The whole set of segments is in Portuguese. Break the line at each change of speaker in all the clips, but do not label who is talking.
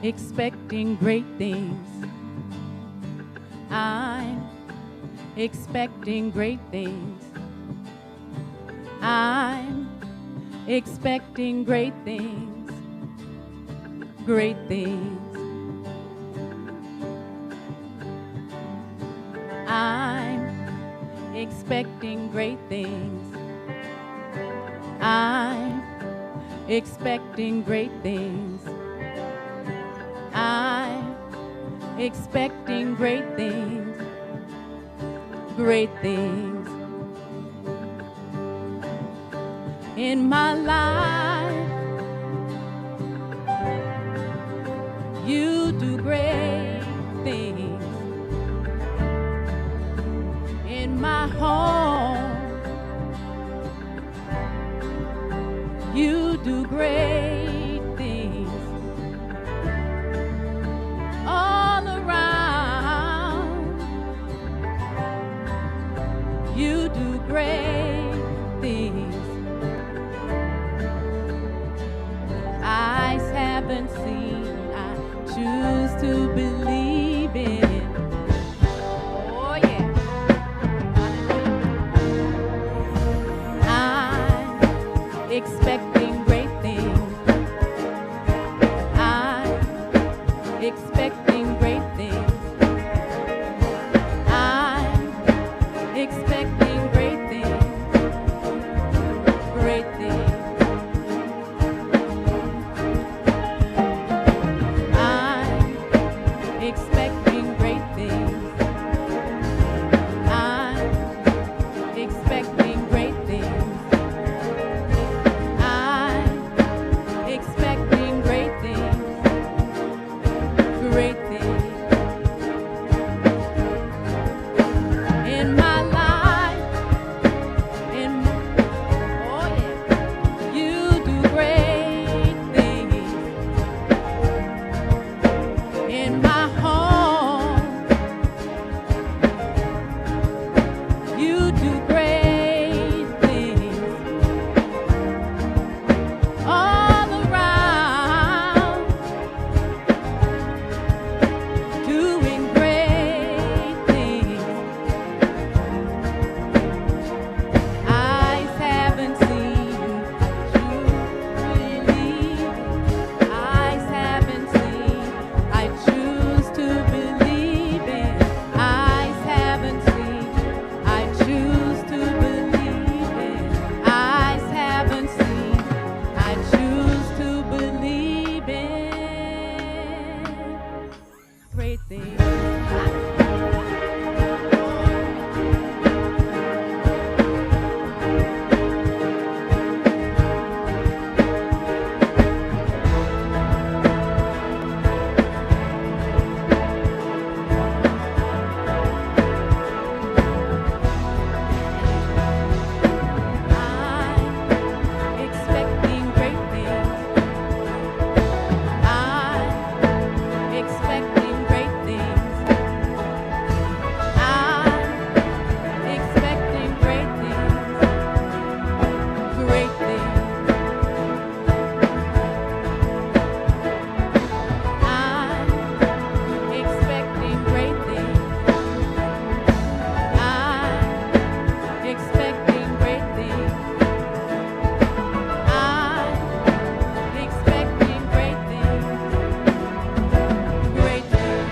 expecting great things. I'm expecting great things. I'm expecting great things. Great things. I'm expecting great things. I'm expecting great things. I'm expecting great things. Great things. In my life, you do great things. In my home, you do great things. All around, you do great things. Eyes haven't seen, I choose to believe in. Oh yeah. I'm expecting great things. I'm expecting great things. I'm expecting great things. Great things. Expecting great things. I'm expecting great things. I'm expecting great things. Great things. In my life, oh yeah, you do great things. In my home, you do great things. All around, doing great things. Eyes haven't seen, you believe. Eyes haven't seen, I choose to believe in. Eyes haven't seen, I choose to believe in. Eyes haven't seen, I choose to believe in. Great things. I'm expecting great things. I'm expecting great things. I'm expecting great things. Great things. I'm expecting great things. I'm expecting great things. I'm expecting great things. Great things.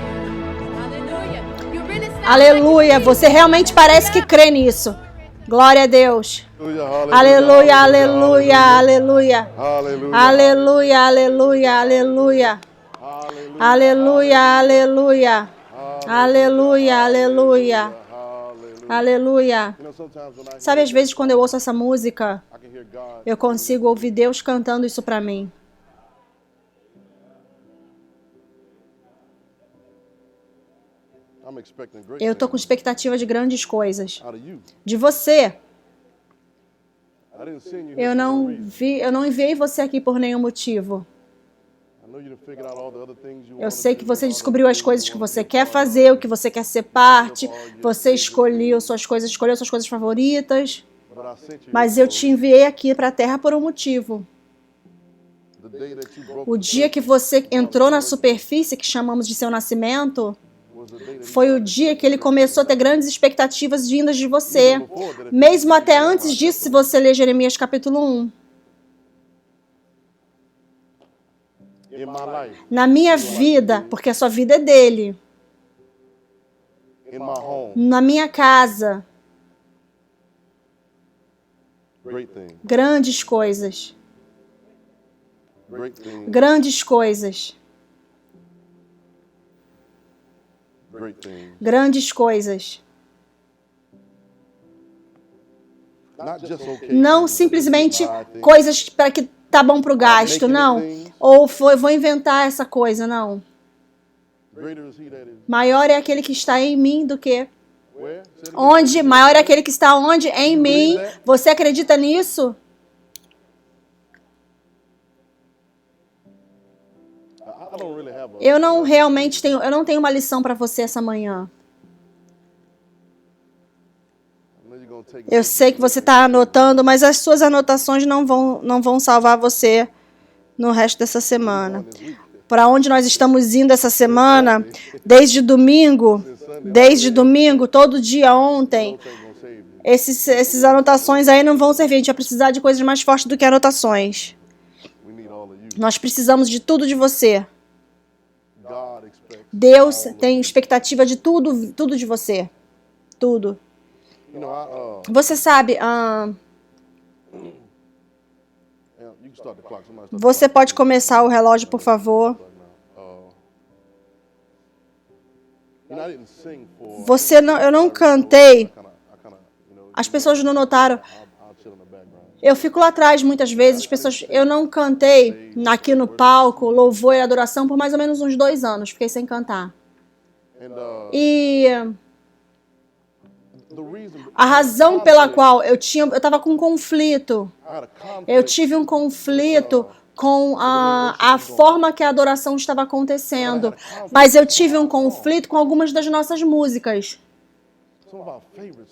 Hallelujah. You really sound
Aleluia. Você realmente parece que crê nisso. Glória a Deus. Aleluia, aleluia, aleluia. Aleluia, aleluia, aleluia. Aleluia, aleluia. Aleluia, aleluia. Aleluia. Sabe, às vezes quando eu ouço essa música, eu consigo ouvir Deus cantando isso para mim. Eu estou com expectativa de grandes coisas. De você. Eu não enviei você aqui por nenhum motivo. Eu sei que você descobriu as coisas que você quer fazer, o que você quer ser parte. Você escolheu suas coisas favoritas. Mas eu te enviei aqui para a Terra por um motivo. O dia que você entrou na superfície, que chamamos de seu nascimento, foi o dia que ele começou a ter grandes expectativas vindas de você. Mesmo até antes disso, se você ler Jeremias capítulo 1. Na minha vida, porque a sua vida é dele. Na minha casa. Grandes coisas. Grandes coisas. Grandes coisas. Não simplesmente coisas para que tá bom pro gasto, não. Ou vou inventar essa coisa, não. Maior é aquele que está em mim do que... Onde? Maior é aquele que está onde? Em mim. Você acredita nisso? Eu não tenho uma lição para você essa manhã. Eu sei que você está anotando, mas as suas anotações não vão salvar você no resto dessa semana. Para onde nós estamos indo essa semana, desde domingo, todo dia ontem, esses anotações aí não vão servir. A gente vai precisar de coisas mais fortes do que anotações. Nós precisamos de tudo de você. Deus tem expectativa de tudo de você. Tudo. Você sabe, você pode começar o relógio, por favor? Eu não cantei. As pessoas não notaram. Eu fico lá atrás muitas vezes, eu não cantei aqui no palco, louvor e adoração por mais ou menos uns 2 anos. Fiquei sem cantar. E a razão pela qual eu estava com um conflito. Eu tive um conflito com a forma que a adoração estava acontecendo. Mas eu tive um conflito com algumas das nossas músicas.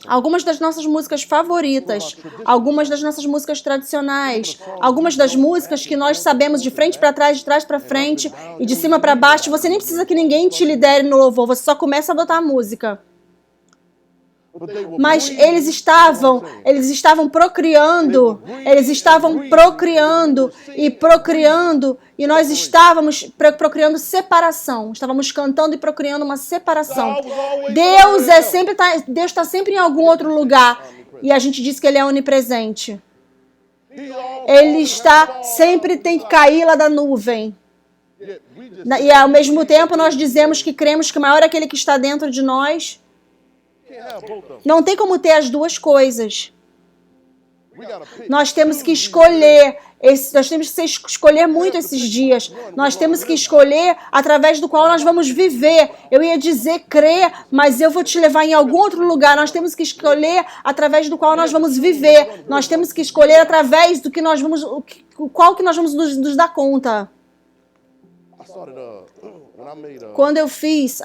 Algumas das nossas músicas favoritas, algumas das nossas músicas tradicionais, algumas das músicas que nós sabemos de frente para trás, de trás para frente e de cima para baixo. Você nem precisa que ninguém te lidere no louvor, você só começa a adotar a música. Mas eles estavam procriando e nós estávamos procriando separação. Estávamos cantando e procriando uma separação. Deus está sempre em algum outro lugar e a gente diz que ele é onipresente. Ele sempre tem que cair lá da nuvem. E ao mesmo tempo nós dizemos que cremos que maior é aquele que está dentro de nós. Não tem como ter as duas coisas. Nós temos que escolher, escolher muito esses dias. Nós temos que escolher através do qual nós vamos viver. Eu ia dizer crer, mas eu vou te levar em algum outro lugar. Nós temos que escolher através do qual nós vamos viver. Nós temos que escolher através do que nós vamos, qual que nós vamos nos dar conta. Quando eu fiz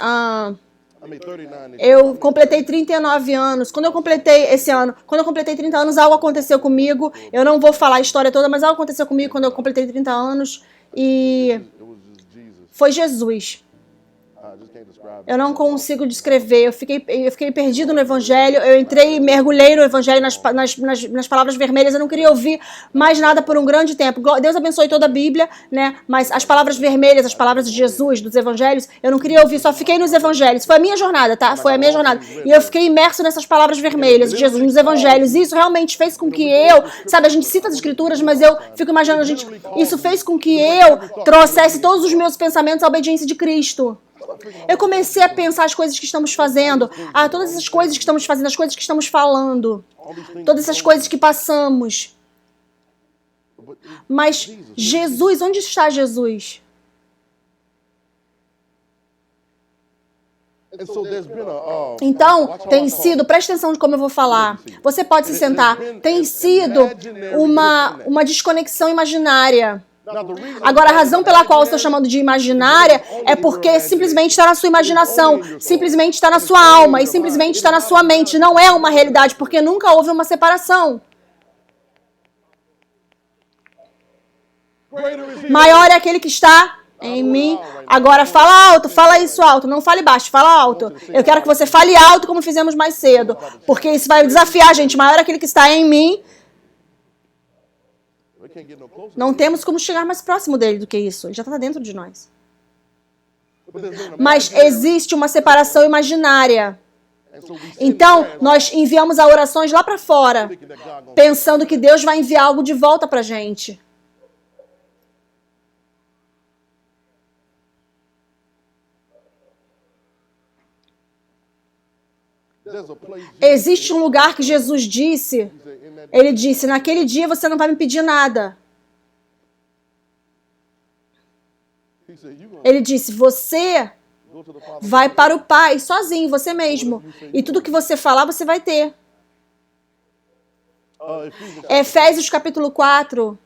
eu completei 39 anos. Quando eu completei 30 anos, algo aconteceu comigo. Eu não vou falar a história toda, mas algo aconteceu comigo quando eu completei 30 anos. E foi Jesus. Eu não consigo descrever. Eu fiquei perdido no Evangelho. Eu entrei e mergulhei no Evangelho, nas palavras vermelhas. Eu não queria ouvir mais nada por um grande tempo. Deus abençoe toda a Bíblia, né? Mas as palavras vermelhas, as palavras de Jesus, dos Evangelhos, eu não queria ouvir. Só fiquei nos Evangelhos. Foi a minha jornada, tá? Foi a minha jornada. E eu fiquei imerso nessas palavras vermelhas de Jesus, nos Evangelhos. E isso realmente fez com que sabe, a gente cita as Escrituras, mas eu fico imaginando, isso fez com que eu trouxesse todos os meus pensamentos à obediência de Cristo. Eu comecei a pensar as coisas que estamos fazendo, todas essas coisas que estamos fazendo, as coisas que estamos falando, todas essas coisas que passamos. Mas Jesus, onde está Jesus? Então, tem sido, presta atenção de como eu vou falar. Você pode se sentar. Tem sido uma desconexão imaginária. Agora, a razão pela qual eu estou chamando de imaginária é porque simplesmente está na sua imaginação, simplesmente está na sua alma e simplesmente está na sua mente. Não é uma realidade, porque nunca houve uma separação. Maior é aquele que está em mim. Agora fala alto, fala isso alto. Não fale baixo, fala alto. Eu quero que você fale alto como fizemos mais cedo. Porque isso vai desafiar a gente. Maior é aquele que está em mim. Não temos como chegar mais próximo dele do que isso. Ele já está dentro de nós. Mas existe uma separação imaginária. Então, nós enviamos as orações lá para fora, pensando que Deus vai enviar algo de volta para a gente. Existe um lugar que Jesus disse, ele disse, naquele dia você não vai me pedir nada. Ele disse, você vai para o Pai, sozinho, você mesmo. E tudo que você falar, você vai ter. Efésios capítulo 4.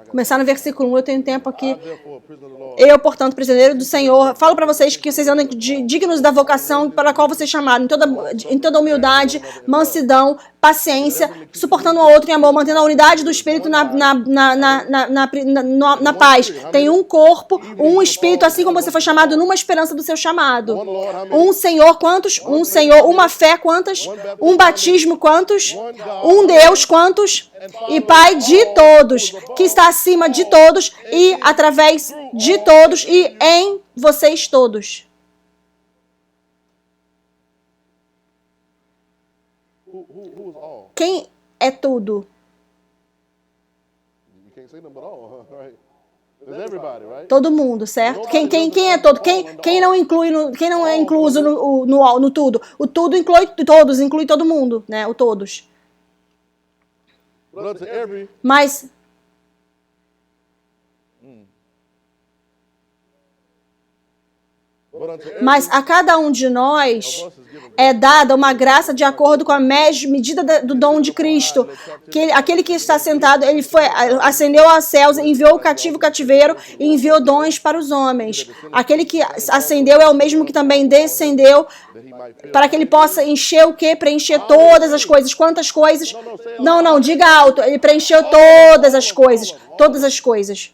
Começar no versículo 1, eu tenho tempo aqui. Eu, portanto, prisioneiro do Senhor, falo para vocês que vocês andem dignos da vocação para a qual vocês chamaram, em toda humildade, mansidão, paciência, suportando um ao outro em amor, mantendo a unidade do Espírito na paz. Tem um corpo, um Espírito, assim como você foi chamado numa esperança do seu chamado. Um Senhor, quantos? Um Senhor, uma fé, quantas? Um batismo, quantos? Um Deus, quantos? E Pai de todos, que está acima de todos e através de todos e em vocês todos. Quem é tudo? Todo mundo, certo? Quem é todo? Quem não inclui, quem não é incluso no tudo? O tudo inclui todos, inclui todo mundo, né? O todos. Mas a cada um de nós é dada uma graça de acordo com a medida do dom de Cristo. Aquele que está sentado, ele ascendeu aos céus, enviou o cativeiro e enviou dons para os homens. Aquele que ascendeu é o mesmo que também descendeu para que ele possa encher o quê? Preencher todas as coisas. Quantas coisas? Não, diga alto. Ele preencheu todas as coisas. Todas as coisas.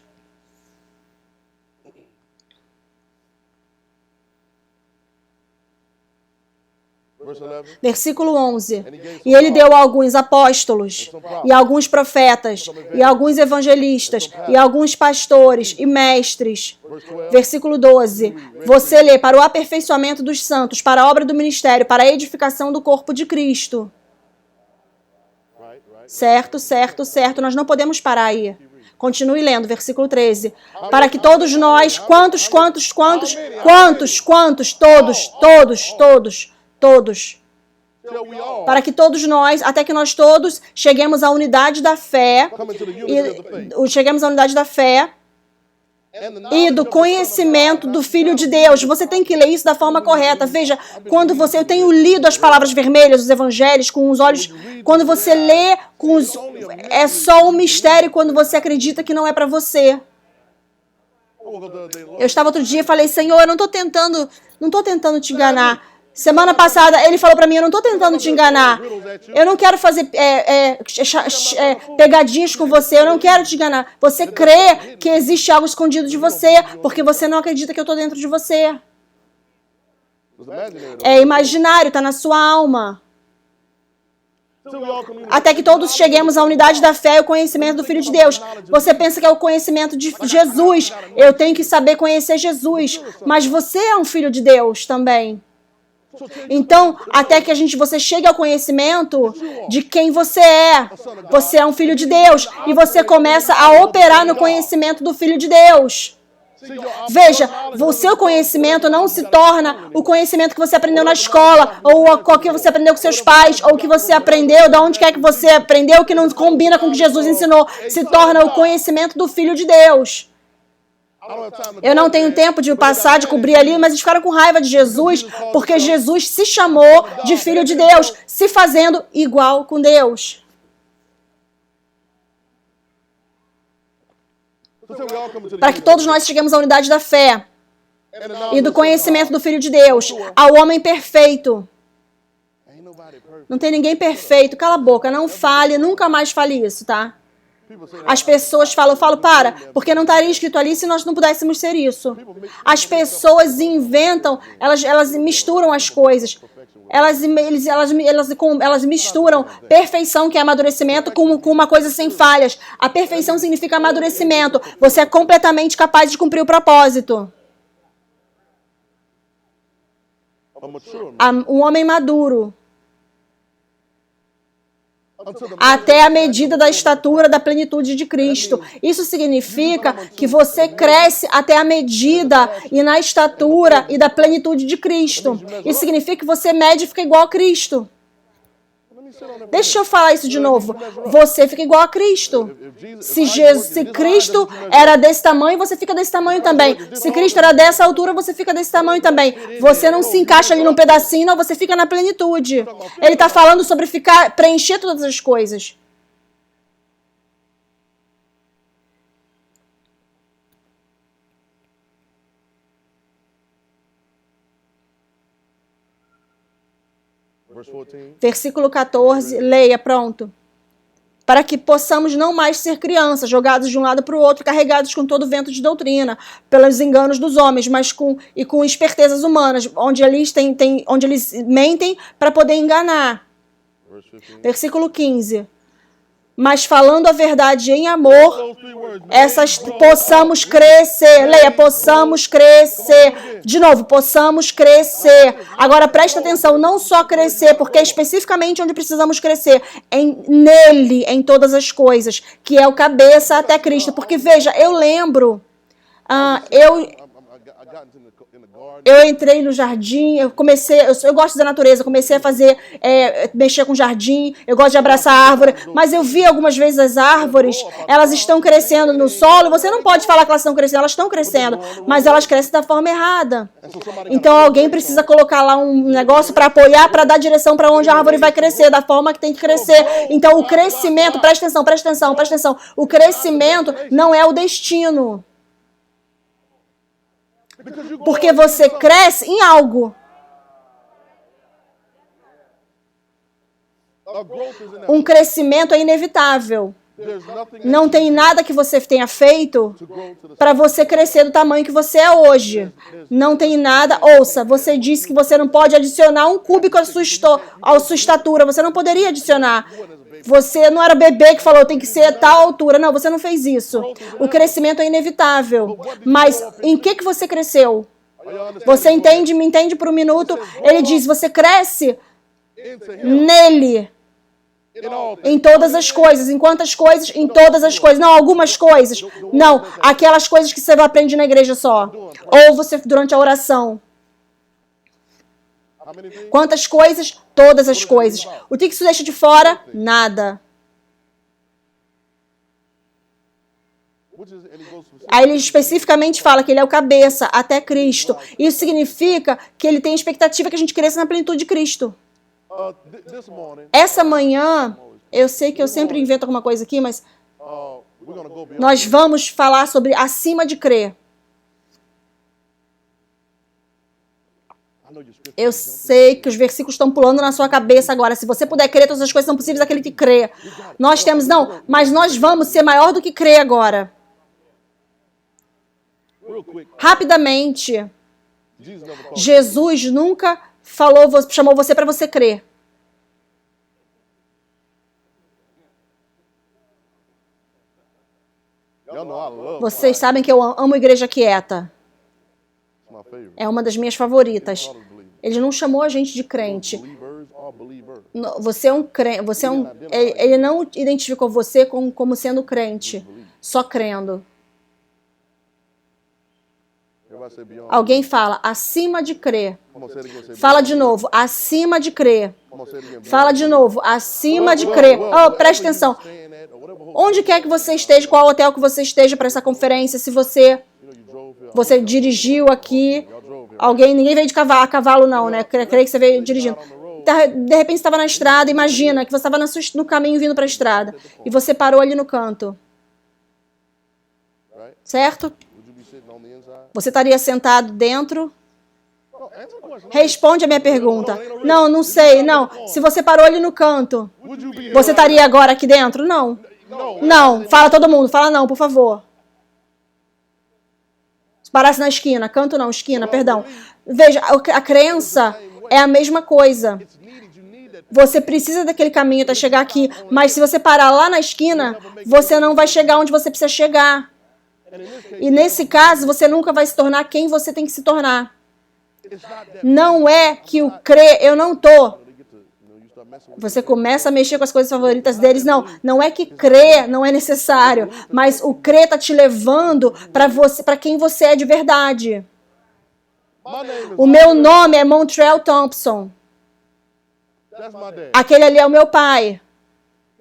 Versículo 11. E ele deu a alguns apóstolos, e alguns profetas, e alguns evangelistas, e alguns pastores e mestres. Versículo 12. Você lê para o aperfeiçoamento dos santos, para a obra do ministério, para a edificação do corpo de Cristo. Certo. Nós não podemos parar aí. Continue lendo, versículo 13. Para que todos nós, quantos, todos. Para que todos nós, até que nós todos cheguemos à unidade da fé, e do conhecimento do Filho de Deus. Você tem que ler isso da forma correta. Veja, eu tenho lido as palavras vermelhas, os evangelhos, com os olhos, quando você lê, é só um mistério quando você acredita que não é para você. Eu estava outro dia e falei, Senhor, eu não estou tentando te enganar. Semana passada, ele falou para mim, eu não estou tentando te enganar. Eu não quero fazer pegadinhas com você, eu não quero te enganar. Você crê que existe algo escondido de você, porque você não acredita que eu estou dentro de você. É imaginário, está na sua alma. Até que todos cheguemos à unidade da fé e o conhecimento do Filho de Deus. Você pensa que é o conhecimento de Jesus. Eu tenho que saber conhecer Jesus. Mas você é um filho de Deus também. Então, até que você chegue ao conhecimento de quem você é. Você é um filho de Deus. E você começa a operar no conhecimento do Filho de Deus. Veja, o seu conhecimento não se torna o conhecimento que você aprendeu na escola, ou o que você aprendeu com seus pais, ou o que você aprendeu, de onde quer que você aprendeu, que não combina com o que Jesus ensinou. Se torna o conhecimento do Filho de Deus. Eu não tenho tempo de passar, de cobrir ali, mas eles ficaram com raiva de Jesus, porque Jesus se chamou de Filho de Deus, se fazendo igual com Deus. para que todos nós cheguemos à unidade da fé e do conhecimento do Filho de Deus, ao homem perfeito. Não tem ninguém perfeito. Cala a boca, não fale, nunca mais fale isso, tá? As pessoas falam, eu falo, para, porque não estaria escrito ali se nós não pudéssemos ser isso. As pessoas inventam, elas misturam as coisas. Elas misturam perfeição, que é amadurecimento, com uma coisa sem falhas. A perfeição significa amadurecimento. Você é completamente capaz de cumprir o propósito. Um homem maduro. Até a medida da estatura da plenitude de Cristo. Isso significa que você cresce até a medida e na estatura e da plenitude de Cristo. Isso significa que você mede e fica igual a Cristo. Deixa eu falar isso de novo. Você fica igual a Cristo. Se Cristo era desse tamanho, você fica desse tamanho também. Se Cristo era dessa altura, você fica desse tamanho também. Você não se encaixa ali num pedacinho, não, você fica na plenitude. Ele está falando sobre preencher todas as coisas. Versículo 14, leia, pronto. Para que possamos não mais ser crianças, jogados de um lado para o outro, carregados com todo o vento de doutrina, pelos enganos dos homens, mas com espertezas humanas, onde eles mentem para poder enganar. Versículo 15. Mas falando a verdade em amor, possamos crescer. Leia, possamos crescer. De novo, possamos crescer. Agora presta atenção, não só crescer, porque é especificamente onde precisamos crescer. Nele, em todas as coisas, que é o cabeça até Cristo. Porque veja, eu lembro, eu entrei no jardim, eu gosto da natureza, comecei a mexer com jardim, eu gosto de abraçar árvore, mas eu vi algumas vezes as árvores, elas estão crescendo no solo, você não pode falar que elas estão crescendo, elas estão crescendo, mas elas crescem da forma errada. Então alguém precisa colocar lá um negócio para apoiar, para dar direção para onde a árvore vai crescer, da forma que tem que crescer. Então o crescimento, presta atenção, o crescimento não é o destino. Porque você cresce em algo. Um crescimento é inevitável. Não tem nada que você tenha feito para você crescer do tamanho que você é hoje. Não tem nada. Ouça, você disse que você não pode adicionar um cúbico à sua estatura. Você não poderia adicionar. Você não era bebê que falou tem que ser tal altura. Não, você não fez isso. O crescimento é inevitável. Mas em que você cresceu? Você entende? Me entende por um minuto? Ele diz, você cresce nele. Em todas as coisas. Em quantas coisas? Em todas as coisas. Não, algumas coisas. Não, aquelas coisas que você aprende na igreja só. Ou você durante a oração. Quantas coisas? Todas as coisas. O que isso deixa de fora? Nada. Aí ele especificamente fala que ele é o cabeça até Cristo. Isso significa que ele tem expectativa que a gente cresça na plenitude de Cristo. Essa manhã, eu sei que eu sempre invento alguma coisa aqui, mas nós vamos falar sobre acima de crer. Eu sei que os versículos estão pulando na sua cabeça agora. Se você puder crer, todas as coisas são possíveis àquele que crê. Nós temos, não, mas nós vamos ser maior do que crer agora. Rapidamente, Jesus nunca chamou você para você crer. Vocês sabem que eu amo igreja quieta. É uma das minhas favoritas. Ele não chamou a gente de crente. Você é um crente. Ele não identificou você como sendo crente, só crendo. Alguém fala, acima de crer. Fala de novo, acima de crer. Fala de novo, acima de crer. Oh, preste atenção. Onde quer que você esteja, qual hotel que você esteja para essa conferência, se você dirigiu aqui, ninguém veio de cavalo não, né? Creio que você veio dirigindo. De repente você estava na estrada, imagina que você estava no caminho vindo para a estrada e você parou ali no canto. certo?
Would you be sitting on the inside?
Você estaria sentado dentro?
No, answer the question.
Responde a minha pergunta. Não, não sei, não. Se você parou ali no canto,
Would you be
você estaria agora aqui dentro? Não.
No.
Não. Fala todo mundo. Fala não, por favor. Se parasse na esquina. Canto não, esquina, perdão. Veja, a crença é a mesma coisa.
It's needed. You need that.
Você precisa daquele caminho até chegar aqui, mas se você parar lá na esquina, você não vai chegar onde você precisa chegar.
And in this case,
E nesse caso, você nunca vai se tornar quem você tem que se tornar.
it's not that.
Não é que o crer, eu não tô.
They get to, you start messing with
Você começa a mexer com as coisas favoritas deles. Não, não é que crer não é necessário, mas o crer tá te levando para você, para quem você é de verdade.
My name is.
O meu nome é Montrell Thompson.
That's my dad.
Aquele ali é o meu pai.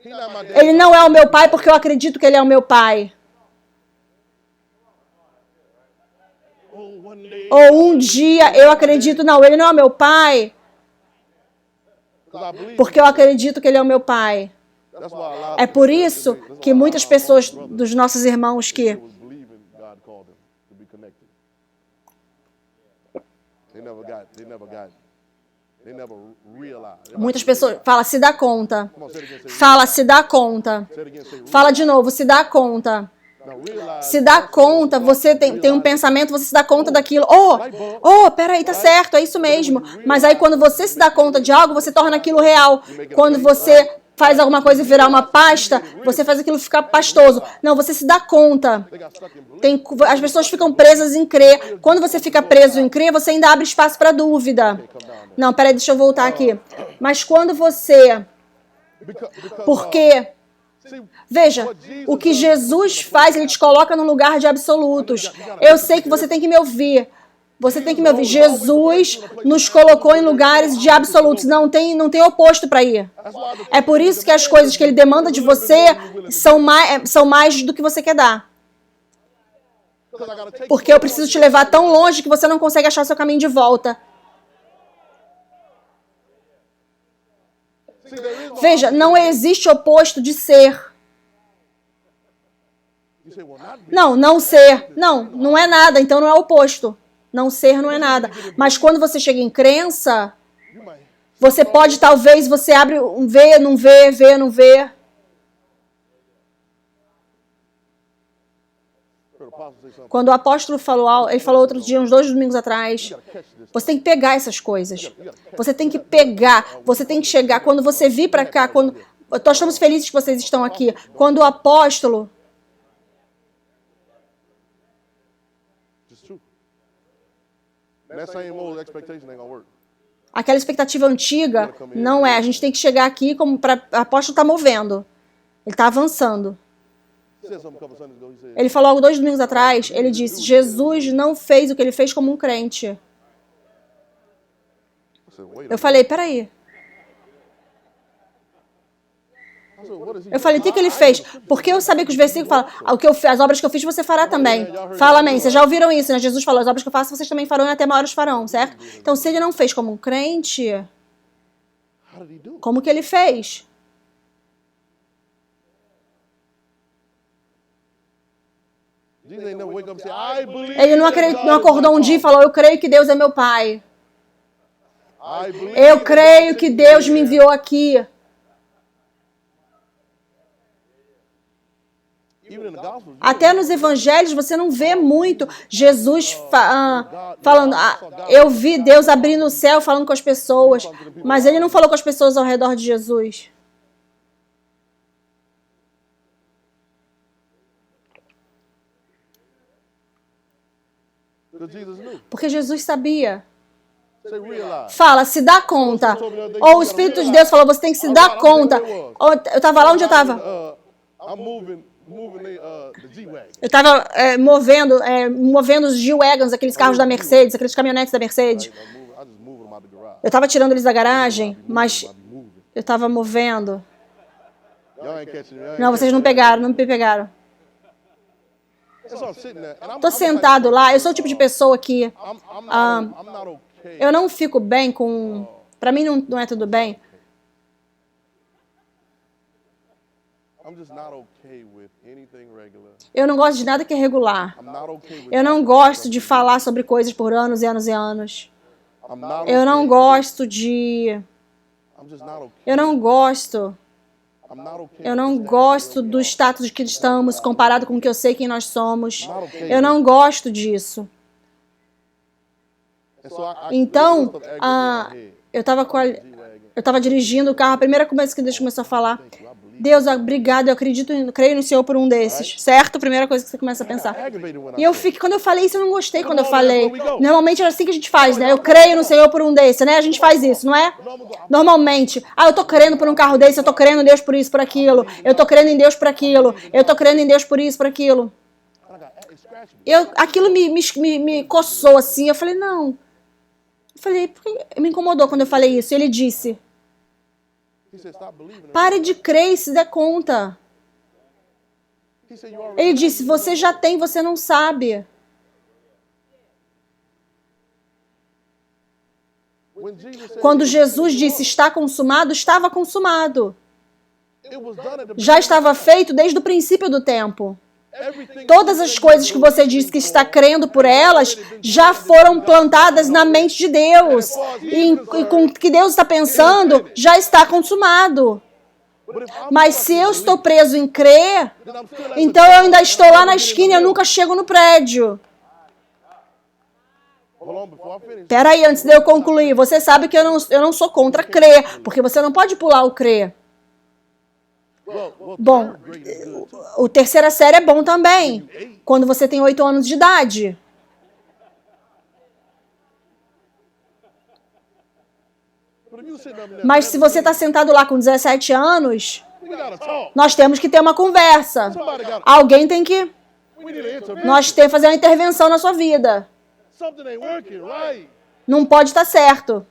He's not my dad.
Ele não é o meu pai porque eu acredito que ele é o meu pai.
Oh, one day.
Ou um dia eu acredito, não, ele não é o meu pai
Because I believe.
porque eu acredito que ele é o meu pai.
That's why a lot
É por isso que muitas pessoas dos nossos irmãos que
was believing God called them to be connected. They never realized.
muitas pessoas fala se dá conta.
Come on, say it again. Say,
Fala se dá conta.
say it again. Say,
Fala de novo, se dá conta.
now realize.
Se dá conta, você tem um pensamento, você se dá conta daquilo. Peraí, tá certo, é isso mesmo. Mas aí quando você se dá conta de algo, você torna aquilo real. Quando você faz alguma coisa e virar uma pasta, você faz aquilo ficar pastoso. Não, você se dá conta.
They got stuck in belief.
As pessoas ficam presas em crer. Quando você fica preso em crer, você ainda abre espaço para dúvida. Não, peraí, deixa eu voltar aqui. Mas quando você...
Because
Porque...
see,
Veja, o que Jesus faz, ele te coloca num lugar de absolutos. Eu sei que você tem que me ouvir. Você tem que me ouvir. Jesus nos colocou em lugares de absolutos. Não tem oposto para ir. É por isso que as coisas que ele demanda de você são mais do que você quer dar.
because I gotta take.
Porque eu preciso te levar tão longe que você não consegue achar o seu caminho de volta.
See, there is.
Veja, não existe oposto de ser.
You say, well, not be.
Não ser. Não é nada, então não é oposto. Não ser não é nada. Mas quando você chega em crença,
You might.
você pode, talvez, você abre um ver, não ver, ver, não ver.
Heard the apostle say something.
Quando o apóstolo falou, ele falou outro dia, uns 2 domingos atrás,
You gotta catch this.
você tem que pegar essas coisas. Você tem que pegar, você tem que chegar. Quando você vir para cá, nós estamos felizes que vocês estão aqui. Quando o apóstolo,
It's true. And that same old expectation ain't gonna work.
aquela expectativa antiga, não é. A gente tem que chegar aqui como para o apóstolo está movendo. Ele está avançando.
He said something a couple Sundays ago. He said,
Ele falou algo 2 domingos atrás, ele disse, Jesus não fez o que ele fez como um crente.
I said, wait a
Eu falei, peraí.
I said, what is he?
Eu falei, o que ele fez? Porque eu sabia que os versículos falam, as obras que eu fiz você fará também. Fala amém. Vocês já ouviram isso, né? Jesus falou, as obras que eu faço vocês também farão e até maiores farão, certo? Então, se ele não fez como um crente,
How did he do it?
como que ele fez?
Jesus ain't never wake up and say, I believe.
Ele não acordou um dia e falou, eu creio que Deus é meu pai.
I believe.
Eu creio que Deus me enviou aqui.
Even in the Gospels,
Até nos evangelhos você não vê muito Jesus falando, eu vi Deus abrindo o céu falando com as pessoas, mas ele não falou com as pessoas ao redor de Jesus.
because Jesus knew.
Porque Jesus sabia.
Say realize.
Fala, se dá conta. Ou o Espírito de Deus falou, você tem que se dar conta. Ou, eu estava lá onde eu estava.
I'm moving the G-Wagon.
Eu estava movendo os G-Wagons, aqueles carros da Mercedes, aqueles caminhonetes da Mercedes.
I just moving them out the garage.
Eu estava tirando eles da garagem, mas
I be moving.
eu estava movendo.
Y'all ain't catching me.
Não, vocês não pegaram, não me pegaram.
So I'm sitting there, and
Tô sentado lá, eu sou o tipo de pessoa que
I'm not okay.
eu não fico bem com... Pra mim não é tudo bem.
I I'm just not okay with anything regular.
Eu não gosto de nada que é regular.
I'm not okay with
Eu não gosto de falar sobre coisas por anos e anos e anos.
I'm not
Eu não
okay
gosto de...
I'm just not okay.
Eu não gosto.
I'm not okay
Eu
with
não
the status
gosto
where we
do
are.
status que estamos comparado com o que eu sei quem nós somos.
Not okay
Eu não gosto disso.
And so
Então,
this stuff aggravated my head.
eu estava dirigindo o carro, a primeira coisa que Deus começou a falar, Deus, obrigado, eu acredito, creio no Senhor por um desses, certo? A primeira coisa que você começa a pensar.
Aggravated when I
E eu
said
fiquei, quando eu falei isso, eu não gostei quando eu
Come on, that's
falei.
where we go.
Normalmente é assim que a gente faz, né? Eu creio no Senhor por um desses, né? A gente faz isso, não é? Normalmente. Eu tô crendo por um carro desse, eu tô crendo em Deus por isso, por aquilo. Eu tô crendo em Deus por aquilo. Eu tô crendo em Deus por isso, por aquilo.
and I got it scratched me.
Aquilo me coçou assim. Eu falei, não. Eu falei, me incomodou quando eu falei isso. E ele disse,
He said, stop believing in
pare de crer e se dê conta.
He said, you already
Ele disse, você já tem, você não sabe.
when Jesus said
Quando Jesus disse, está consumado, estava consumado.
it was done at the
Já estava feito desde o princípio do tempo.
everything
Todas as coisas que você diz que está crendo por elas já foram plantadas na mente de Deus. E com o que Deus está pensando, já está consumado.
But if I'm
Mas se eu estou preso em crer,
then I'm still at
então eu ainda estou lá na esquina e eu nunca chego no prédio.
Hold on before I finish.
Peraí, antes de eu concluir, você sabe que eu não sou contra crer, porque você não pode pular o crer.
Well,
Bom,
third grade is good too.
o terceira série é bom também, quando você tem 8 anos de idade.
But if you sitting up there,
Mas se você está sentado lá com 17 anos,
we gotta talk.
nós temos que ter uma conversa.
Somebody got
Alguém tem que...
we need an intervention.
Nós temos que fazer uma intervenção na sua vida.
Something ain't working right.
Não pode estar certo.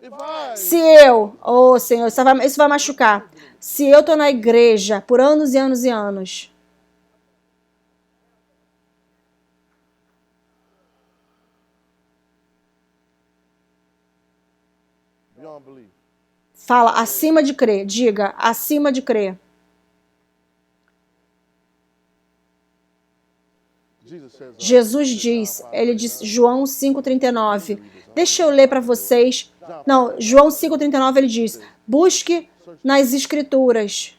If I
Se eu... Oh, Senhor, isso vai machucar. Se eu estou na igreja por anos e anos e anos...
beyond belief,
Fala, acima de crer. Diga, acima de crer.
Jesus says,
Jesus diz, ele diz, João 5,39. Deixa eu ler para vocês. Não, João 5,39 ele diz, busque nas escrituras,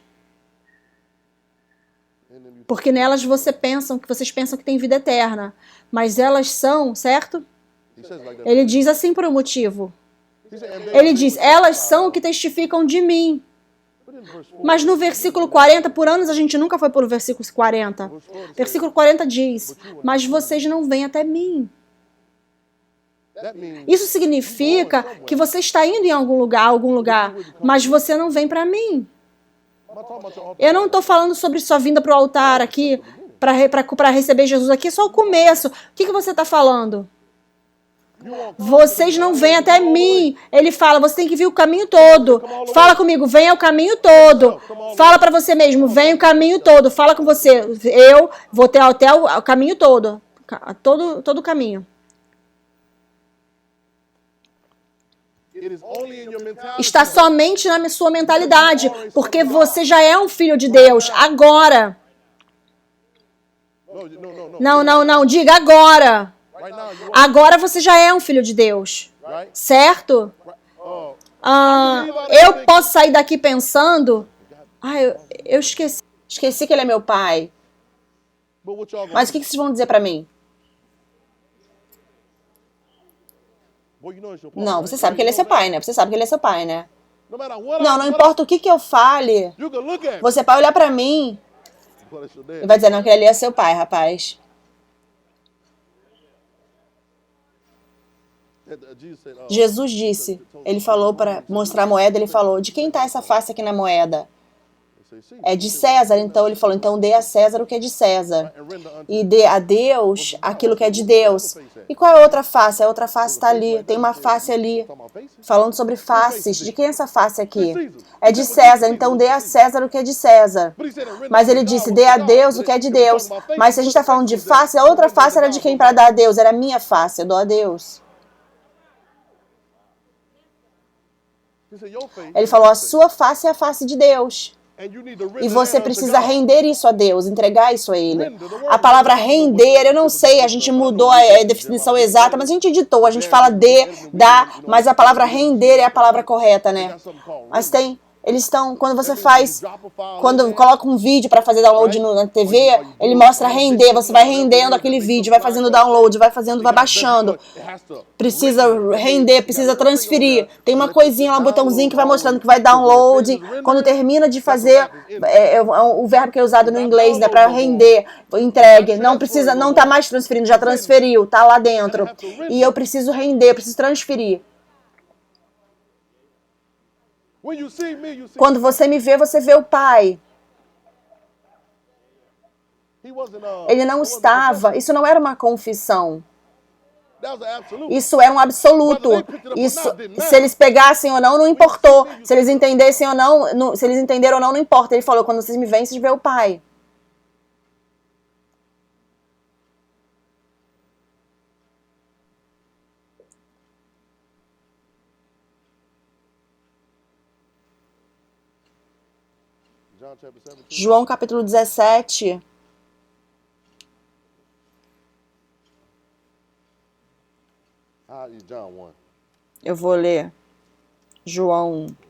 porque nelas vocês pensam que tem vida eterna, mas elas são, certo?
he says like that.
Ele diz assim por um motivo.
He said, and they
Ele diz, elas são o que testificam de mim.
But in verse 4,
Mas no versículo 40, por anos a gente nunca foi pelo versículo 40. Versículo 40 diz, mas vocês não vêm até mim.
that means
Isso significa que você está indo em algum lugar, mas você não vem para mim.
I'm not talking about your altar.
Eu não estou falando sobre sua vinda para o altar aqui, para receber Jesus aqui, é só o começo. O que você está falando? Vocês não vêm até mim. Ele fala, você tem que vir o caminho todo. Fala comigo, venha o caminho todo. Fala para você mesmo, venha o caminho todo. Fala com você, eu vou ter até o caminho todo. Todo o caminho.
It is only in your mentality.
Está somente na sua mentalidade, porque você já é um filho de Deus, agora. Não, diga agora.
Right now, you
Agora você já é um filho de Deus,
are, right?
certo?
Oh,
Eu posso sair daqui pensando, eu esqueci que ele é meu pai,
but what y'all gonna
mas o que vocês vão dizer pra mim?
Boy, you know it's your pai,
Não,
right?
você sabe que ele é seu pai, né? Você sabe que ele é seu pai, né?
No matter what
Não, não importa o que eu fale,
you can look at me.
você vai olhar pra mim
But it's your dad.
e vai dizer, não, que ele é seu pai, rapaz.
Jesus said,
Jesus disse, ele falou para mostrar a moeda, ele falou, de quem está essa face aqui na moeda? É de César, então ele falou, então dê a César o que é de César.
and render unto
E dê a Deus aquilo que é de Deus. E qual é a outra face? A outra face está ali, tem uma face ali,
talking about faces.
falando sobre faces. De quem é essa face aqui? É de César, então dê a César o que é de César.
But he said, and render
Mas ele
unto God
disse,
what
dê
is
a
God.
Deus o que é de Deus. Mas se a gente está falando de face, a outra face era de quem para dar a Deus? Era a minha face, eu dou a Deus.
He said, your face
Ele falou, a sua face é a face de Deus. E você precisa render isso a Deus, entregar isso a Ele. A palavra render, eu não sei, a gente mudou a definição exata, mas a gente editou, a gente fala dar, mas a palavra render é a palavra correta, né? Mas tem... Eles estão, quando você faz, quando coloca um vídeo para fazer download na TV, ele mostra render, você vai rendendo aquele vídeo, vai fazendo download, vai baixando. Precisa render, precisa transferir. Tem uma coisinha lá, um botãozinho que vai mostrando que vai download. Quando termina de fazer, o verbo que é usado no inglês, né, para render, entregue. Não precisa, não tá mais transferindo, já transferiu, tá lá dentro. E eu preciso render, eu preciso transferir. Quando você me vê, você vê o Pai. Ele não estava, isso não era uma confissão. Isso era um absoluto. Isso, se eles pegassem ou não, não importou. Se eles entendessem ou não, se eles entenderam ou não, não importa. Ele falou, quando vocês me veem, vocês vê o Pai. João capítulo 17. Eu vou ler. João 1.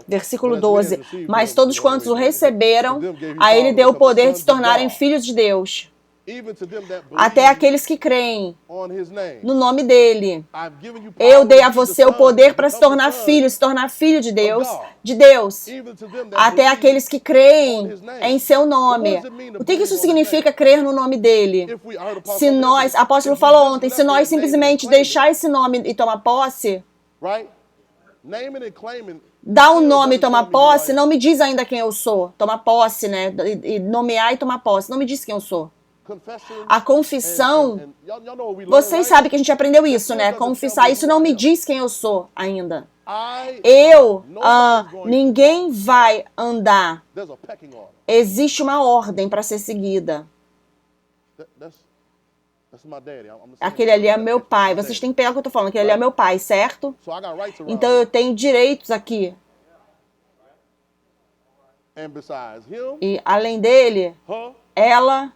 Versículo 12. Mas todos quantos o receberam, a ele deu o poder de se tornarem filhos de Deus. Até aqueles que creem no nome dele. Eu dei a você o poder para se tornar filho de Deus, até aqueles que creem em seu nome. O que isso significa, crer no nome dele? Se nós, o apóstolo falou ontem, se nós simplesmente deixar esse nome e tomar posse, dar um nome e tomar posse, não me diz ainda quem eu sou. Tomar posse, né? E nomear e tomar posse, não me diz quem eu sou. A confissão, vocês sabem que a gente aprendeu isso, né? Confessar, isso não me diz quem eu sou ainda. Ninguém vai andar. Existe uma ordem para ser seguida. Aquele ali é meu pai. Vocês têm que pegar o que eu tô falando. Aquele ali é meu pai, certo? Então eu tenho direitos aqui. E além dele, ela,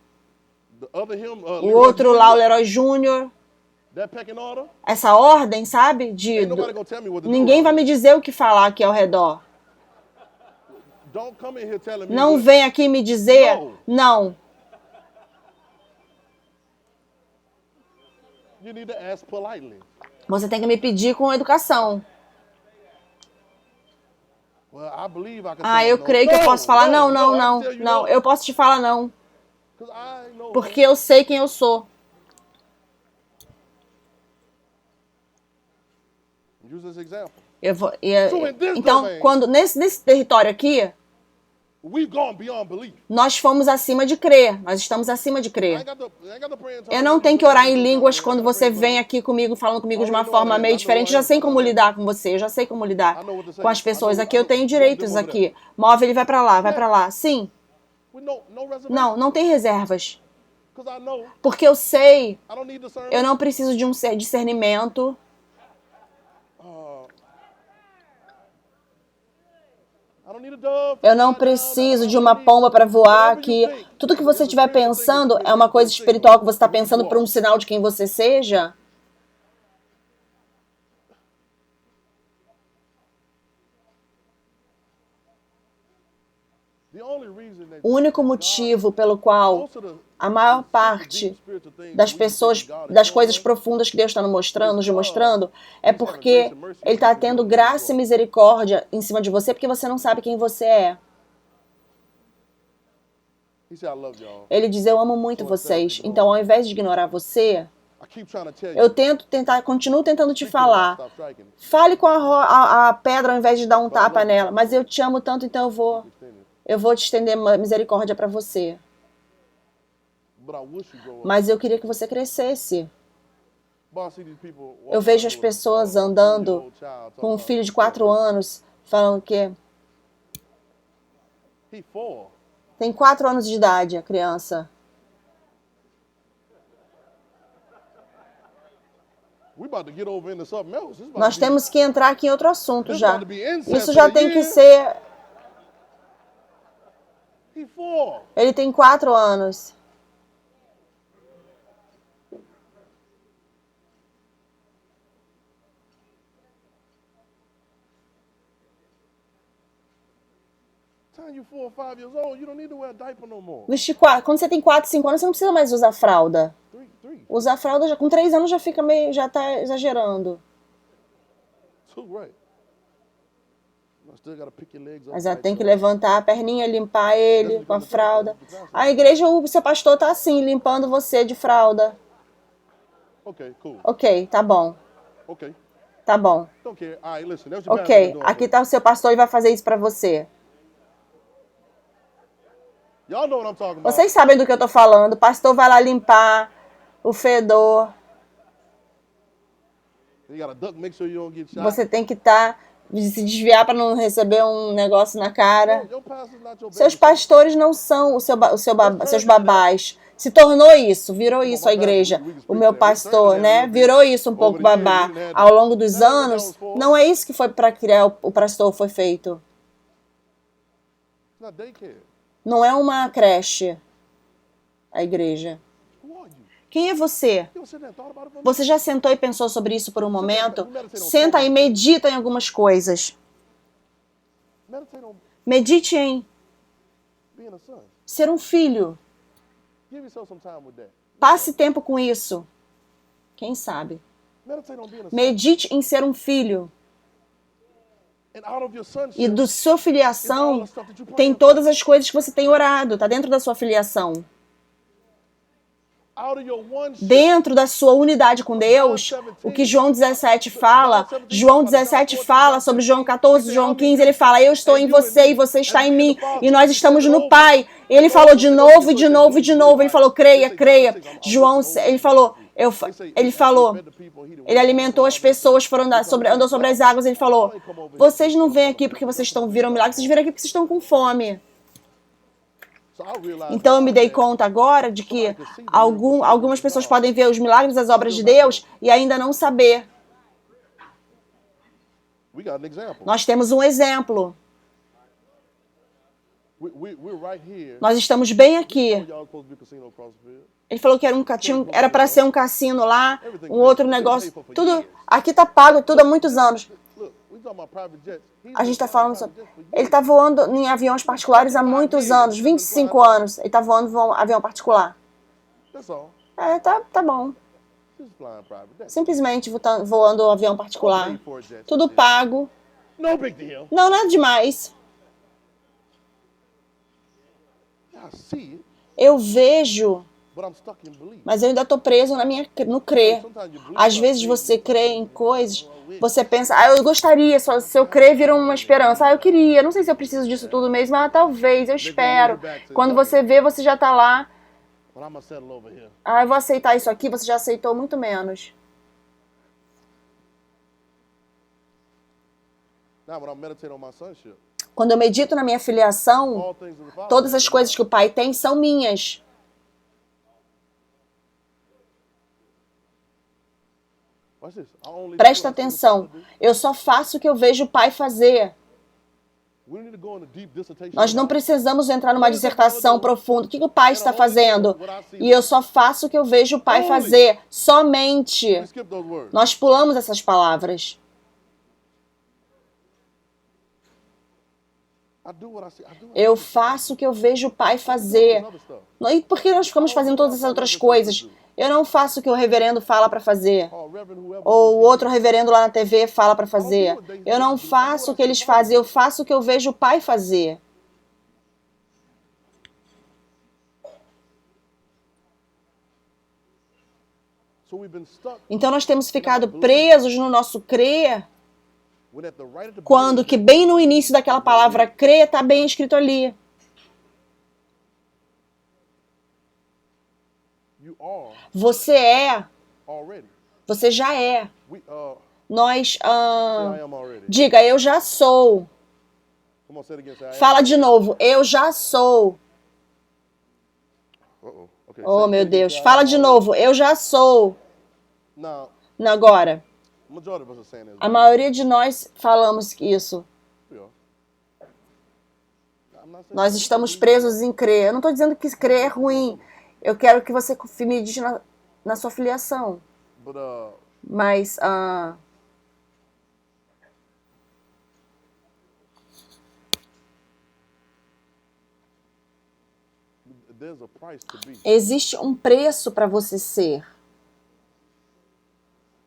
o outro lá, o Leroy Júnior. Essa ordem, sabe? Ninguém vai me dizer o que falar aqui ao redor. Não vem aqui me dizer não. Você tem que me pedir com educação. Eu creio que eu posso falar não. Eu posso te falar não. Porque eu sei quem eu sou. Então, quando nesse território aqui, nós fomos acima de crer. Nós estamos acima de crer. Eu não tenho que orar em línguas quando você vem aqui comigo, falando comigo de uma forma meio diferente. Eu já sei como lidar com você. Eu já sei como lidar com as pessoas aqui. Eu tenho direitos aqui. Move ele, vai pra lá, vai pra lá. Sim. Não tem reservas. Porque eu sei, eu não preciso de um discernimento. Eu não preciso de uma pomba para voar aqui. Tudo que você estiver pensando é uma coisa espiritual que você está pensando por um sinal de quem você seja. O único motivo pelo qual a maior parte das pessoas, das coisas profundas que Deus está nos mostrando, é porque Ele está tendo graça e misericórdia em cima de você, porque você não sabe quem você é. Ele diz, eu amo muito vocês. Então, ao invés de ignorar você, eu continuo tentando te falar. Fale com a pedra ao invés de dar um tapa nela. Mas eu te amo tanto, então eu vou te estender misericórdia para você. Mas eu queria que você crescesse. Eu vejo as pessoas andando com um filho de 4 anos, falando que Tem 4 anos de idade a criança.
We about to get over into something else. This about
Nós
to be-
temos que entrar aqui em outro assunto
This
já.
about to be incest
Isso já
for the
tem que
year.
ser...
He 4.
Ele tem 4 anos.
Time you 4 or 5 years old, you don't need to wear a diaper no more.
Vestir 4. Quando você tem 4, 5 anos, você não precisa mais usar fralda.
Three.
Usar fralda já, com 3 anos já fica meio, já tá exagerando.
Too right. I still gotta pick your legs up.
Mas já
right
tem que
there.
levantar a perninha, limpar ele com a fralda. A igreja, o seu pastor tá assim, limpando você de fralda.
Okay, cool.
Ok, tá bom.
Okay.
Tá bom.
Don't care. All right, listen. That's what your
Ok,
pastor doing.
aqui tá o seu pastor e vai fazer isso pra você.
Y'all know what I'm talking about.
Vocês sabem do que eu tô falando. O pastor vai lá limpar o fedor.
You gotta duck, make sure you don't get shot.
Você tem que se desviar para não receber um negócio na cara.
Your pastor's not your
Seus
babysitter.
pastores não são seus babás. Se tornou isso, virou isso a igreja. O meu pastor, né? Virou isso um pouco babá. Ao longo dos anos, não é isso que foi para criar o pastor foi feito.
It's not daycare.
Não é uma creche, a igreja.
Who are you?
Quem é você?
You ever sit there and thought about it for a minute?
Você já sentou e pensou sobre isso por um momento? Senta e medita em algumas coisas.
Meditate on
Medite em
being a son.
ser um filho.
Give yourself some time with that.
Passe tempo com isso. Quem sabe?
Meditate on being a son.
Medite em ser um filho.
And out of your sonship,
E do sua filiação tem todas as coisas que você tem orado. Está dentro da sua filiação.
out of your oneship,
Dentro da sua unidade com Deus, o que João 17 fala, João 17 fala sobre João 14, João 15, ele fala, eu estou em você e você está em mim, e nós estamos no Pai. E ele falou de novo e de novo e de novo, ele falou, creia, creia. João, ele falou, ele alimentou as pessoas, andou sobre as águas, ele falou, vocês não vêm aqui porque vocês viram milagres, vocês viram aqui porque vocês estão com fome.
so I realized
Então eu me dei conta agora de que algumas pessoas podem ver os milagres, as obras de Deus e ainda não saber.
we got an example.
Nós temos um exemplo.
We're right here.
Nós estamos bem aqui.
Y'all supposed to be a casino across the field.
Ele falou que era para ser um cassino lá, um outro negócio. Tudo aqui tá pago tudo há muitos anos.
Look, we talking about private jets. He's
A gente está
been
falando
flying
sobre...
private jets for
Ele está voando em aviões particulares há muitos anos, 25 anos. Ele está voando avião particular.
years. That's all.
Tá bom.
He's flying private jets.
Simplesmente voando avião particular. Tudo pago.
No big deal.
Não, nada demais.
I see it,
Eu vejo,
but I'm stuck in belief.
mas eu ainda estou preso no crer. Às vezes você crê em coisas, você pensa, eu gostaria, se eu crer vira uma esperança. Eu queria, não sei se eu preciso disso tudo mesmo, talvez, eu espero. Quando você vê, você já está lá.
But I'm gonna settle over here.
Eu vou aceitar isso aqui, você já aceitou muito menos.
Now, when I meditate on my sonship,
Quando eu medito na minha filiação,
all things of the Father.
todas as coisas que o Pai tem são minhas.
Watch this. I only do
Presta
what I see the
atenção.
Father do.
Eu só faço o que eu vejo o Pai fazer.
We don't need to go into deep dissertation.
Nós não
about it.
precisamos entrar numa dissertação profunda. O que o Pai está fazendo? E eu só faço o que eu vejo o Pai fazer. Somente.
We skip those words.
Nós pulamos essas palavras.
I do what I see. I do what
Eu faço o que eu vejo o Pai fazer.
other stuff.
E por que nós ficamos fazendo todas essas outras coisas? Eu não faço o que o reverendo fala para fazer.
Oh, Reverend, whoever.
Ou o outro reverendo lá na TV fala para fazer. Eu não faço o que eles fazem, eu faço o que eu vejo o Pai fazer.
So we've been stuck
Então nós temos ficado presos no nosso crer,
when at the right at the
quando que bem no início daquela palavra crer está bem escrito ali.
you are
Você é,
already.
você já é. Nós,
Say I am already.
diga, eu já sou.
Come on, say it again. Say I am.
Fala de novo, eu já sou.
Uh-oh. Okay,
Oh,
say
meu
it again.
Deus.
Say, I
Fala
am
de
already.
novo. Eu já sou.
Now,
Não, agora.
majority of us are saying this.
A maioria de nós falamos isso.
We are. I'm not saying
Nós
that.
estamos presos em crer. Eu não estou dizendo que crer é ruim. Eu quero que você medite na sua filiação.
But
Mas
there's a price to be.
existe um preço para você ser.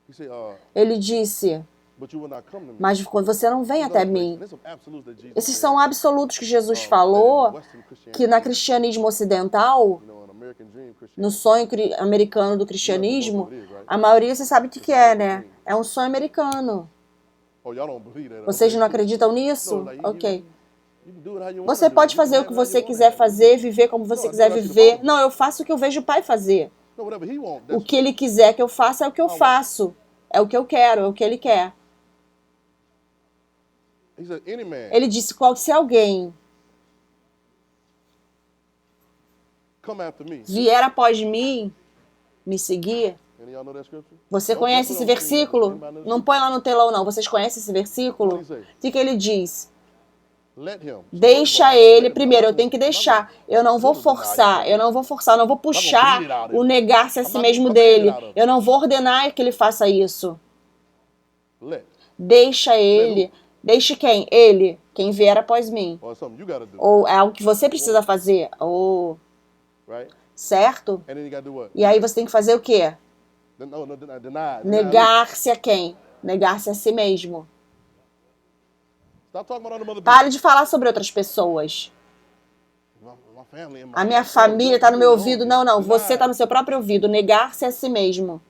He said,
Ele disse,
but you will not come to me.
mas quando você não vem até mim.
There's some absolutes that Jesus
Esses
said,
são absolutos que Jesus
that in
falou,
Western Christianity,
que na cristianismo ocidental,
you know, an American dream
no
Christianity,
sonho americano do cristianismo, a maioria você sabe o que é, né? É um sonho americano.
oh, y'all don't believe that.
Vocês
Okay,
não
cool.
acreditam
No,
nisso?
like,
Ok.
you can do it how you
Você
wanna do
pode
it. You
fazer
can
o que
have it how
você
you
quiser
wanna.
fazer, viver como você quiser viver. Não, eu faço o que eu vejo o Pai fazer.
No, whatever he wants.
O
That's
que Ele quiser que eu faça é o que eu faço. É o que eu quero, é o que Ele quer.
he said, any man
Ele disse, se alguém
come after me.
vier após mim, me seguir.
Any of y'all know that scripture?
Você
Don't
conhece
put
esse
it on the screen.
versículo?
Anybody know
Não
this?
põe lá no telão, não. Vocês conhecem esse versículo?
What do you say?
O que ele diz?
Let him.
Deixa ele. Primeiro, eu tenho que deixar. Eu não vou forçar, eu não vou puxar o negar-se a si mesmo dele. Eu não vou ordenar que ele faça isso.
Let.
Deixa ele. Deixe quem? Ele. Quem vier após mim.
Or something you gotta do.
Ou é algo que você precisa fazer. Ou,
Right?
certo?
And then you gotta do what?
E aí você tem que fazer o quê?
No, deny.
Negar-se a quem? Negar-se a si mesmo.
Stop talking about other people.
Pare de falar sobre outras pessoas.
My family and my
A minha família está no meu ouvido. Não, não. Você está no seu próprio ouvido. Negar-se a si mesmo.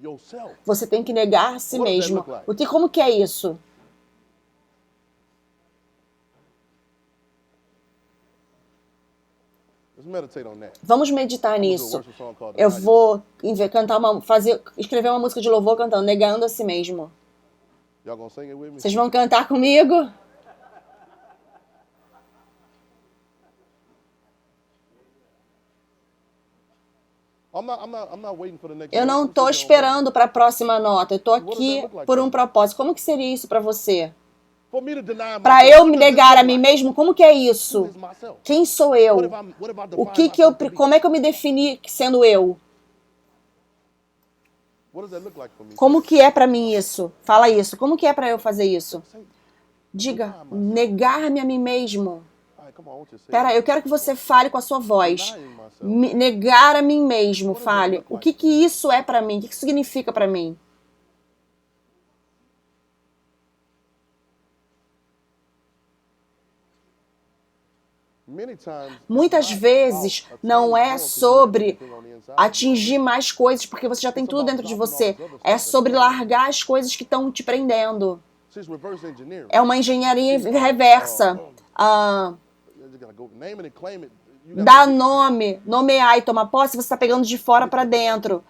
yourself.
Você tem que negar a si
What does that
mesmo.
look like?
Como que é isso?
Let's meditate on that.
Vamos meditar
I'm gonna do a
nisso.
worship song called
Eu
Deny
vou escrever uma música de louvor cantando Negando a si mesmo.
Yourself. Y'all gonna sing it with me?
Vocês vão cantar comigo?
I'm not waiting for the next
Eu não
note.
estou
I'm sitting on
esperando para a próxima nota. Eu estou aqui por um propósito. Como que seria isso para você?
one. For me to deny
Para
myself,
eu
what
me
does it
negar a
look
mim
like?
mesmo, como que é
Who
isso?
is myself?
Quem sou eu?
What if I
O
define
que eu,
myself to be?
como é que eu me defini sendo eu?
What does that look like for me?
Como que é para mim isso? Fala isso. Como que é para eu fazer isso?
Say,
Diga, negar-me a mim mesmo.
all right, come on, I want you to say
Pera,
it.
eu quero que você fale com a sua voz.
Denying myself.
Negar a mim mesmo. Fale. O que isso é para mim? O que isso significa para mim?
Many times,
Muitas
it's not
vezes
about
não é
attaining more 'cause you have
sobre
everything on the inside.
atingir mais coisas, porque você já tem tudo dentro de você. É sobre largar as coisas que estão te prendendo.
See, it's reverse engineering.
É uma engenharia reversa.
You just gotta go name it and claim it. You gotta
Dá nome, nomear e tomar posse, você está pegando de fora para dentro.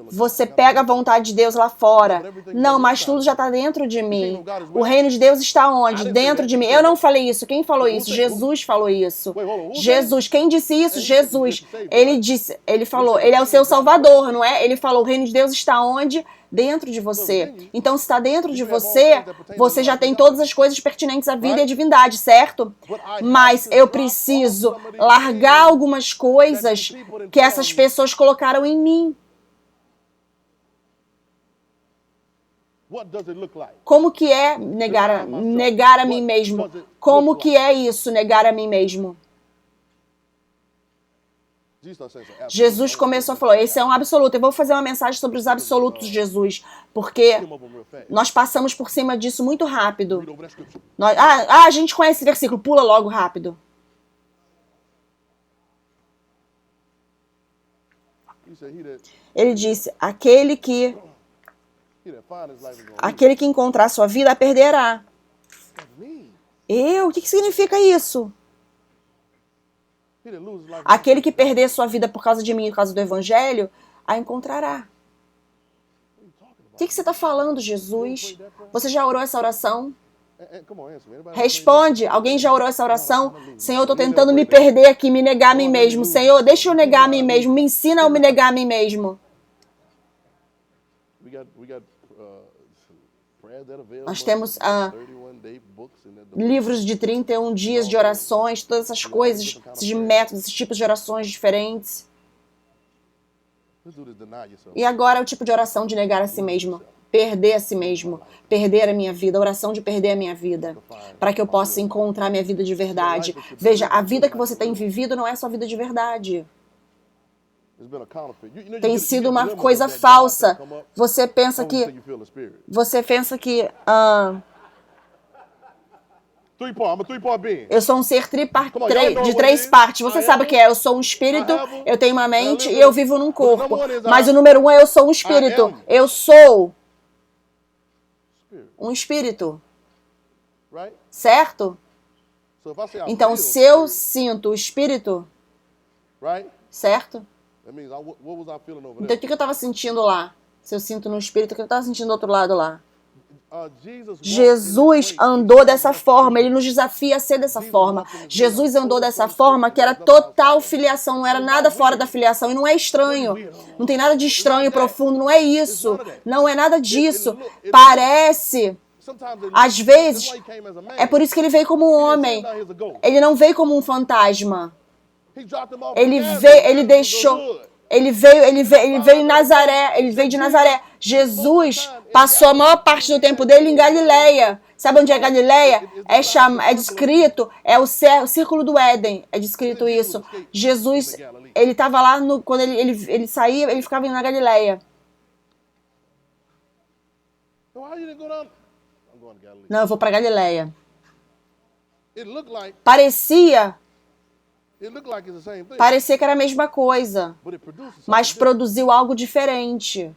Você pega a vontade de Deus lá fora. Não, mas tudo já está dentro de mim. O reino de Deus está onde? Dentro de mim. Eu não falei isso. Quem falou isso? Jesus falou isso. Jesus. Quem disse isso? Jesus. Ele disse, ele falou, ele é o seu salvador, não é? Ele falou, o reino de Deus está onde? Dentro de você. Então, se está dentro de você, você já tem todas as coisas pertinentes à vida e à divindade, certo? Mas eu preciso largar algumas coisas que essas pessoas colocaram em mim.
What does it look like?
Como que é negar a mim mesmo? Como que é isso, negar a mim mesmo? Jesus começou a falar, esse é um absoluto. Eu vou fazer uma mensagem sobre os absolutos de Jesus, porque nós passamos por cima disso muito rápido.
Read over that scripture.
A gente conhece esse versículo, pula logo rápido.
He said,
Ele disse, aquele que
find his life is gonna
aquele que encontrar a sua vida a perderá.
me.
O que significa isso?
He that loses his life.
Aquele que perder sua vida por causa de mim e por causa do evangelho, a encontrará. O que você está falando, Jesus? Você já orou essa oração?
Come on, answer me. Anybody
Responde. Alguém já orou essa oração? Senhor, eu estou tentando me perder aqui, me negar a mim mesmo. Senhor, deixa eu negar a mim mesmo. Me ensina a me negar a mim mesmo.
we got prayers that avail
Nós
much.
temos
31-day books and that-
livros de 31 dias de orações, todas essas coisas, esses métodos, esses tipos de orações diferentes.
Let's do this, deny yourself.
E agora é o tipo de oração de negar a si mesmo. Perder a si mesmo. Perder a minha vida. A oração de perder a minha vida. Para que eu possa encontrar minha vida de verdade. Veja, a vida que você tem vivido não é sua vida de verdade.
It's been a counterfeit. You know,
Tem
you
sido
get
uma
glimmers
coisa
of that
falsa.
God come up,
Você pensa
how do you
que...
think you feel the Spirit?
Você pensa que...
3-part. I'm a 3-part being.
eu sou um ser de
know
três
what it
partes.
is.
Você
I
sabe o
am.
que é? Eu sou um espírito,
I have.
eu tenho uma mente
I live
e eu
with.
vivo num
But the
corpo.
number one is
Mas
I
o número um é eu sou um espírito.
am.
Eu sou
Spirit,
um espírito,
right?
certo?
So if I say I
Então,
feel
se eu
spirit,
sinto o espírito,
right?
certo?
That means what was I feeling over
Então,
there?
o que eu estava sentindo lá? Se eu sinto no espírito, o que eu estava sentindo do outro lado lá? Jesus andou dessa forma, ele nos desafia a ser dessa forma. Jesus andou dessa forma que era total filiação, não era nada fora da filiação, e não é estranho. Não tem nada de estranho, profundo, não é isso. Não é nada disso. Parece, às vezes, é por isso que ele veio como um homem. Ele não veio como um fantasma. Ele deixou... Ele veio em Nazaré, ele veio de Nazaré. Jesus passou a maior parte do tempo dele em Galileia. Sabe onde é Galileia? É descrito, é o círculo do Éden, é descrito isso. Jesus, ele estava lá, quando ele saía, ele ficava na Galileia. Não, eu vou para Galileia. Parecia que era a mesma coisa, mas produziu algo diferente.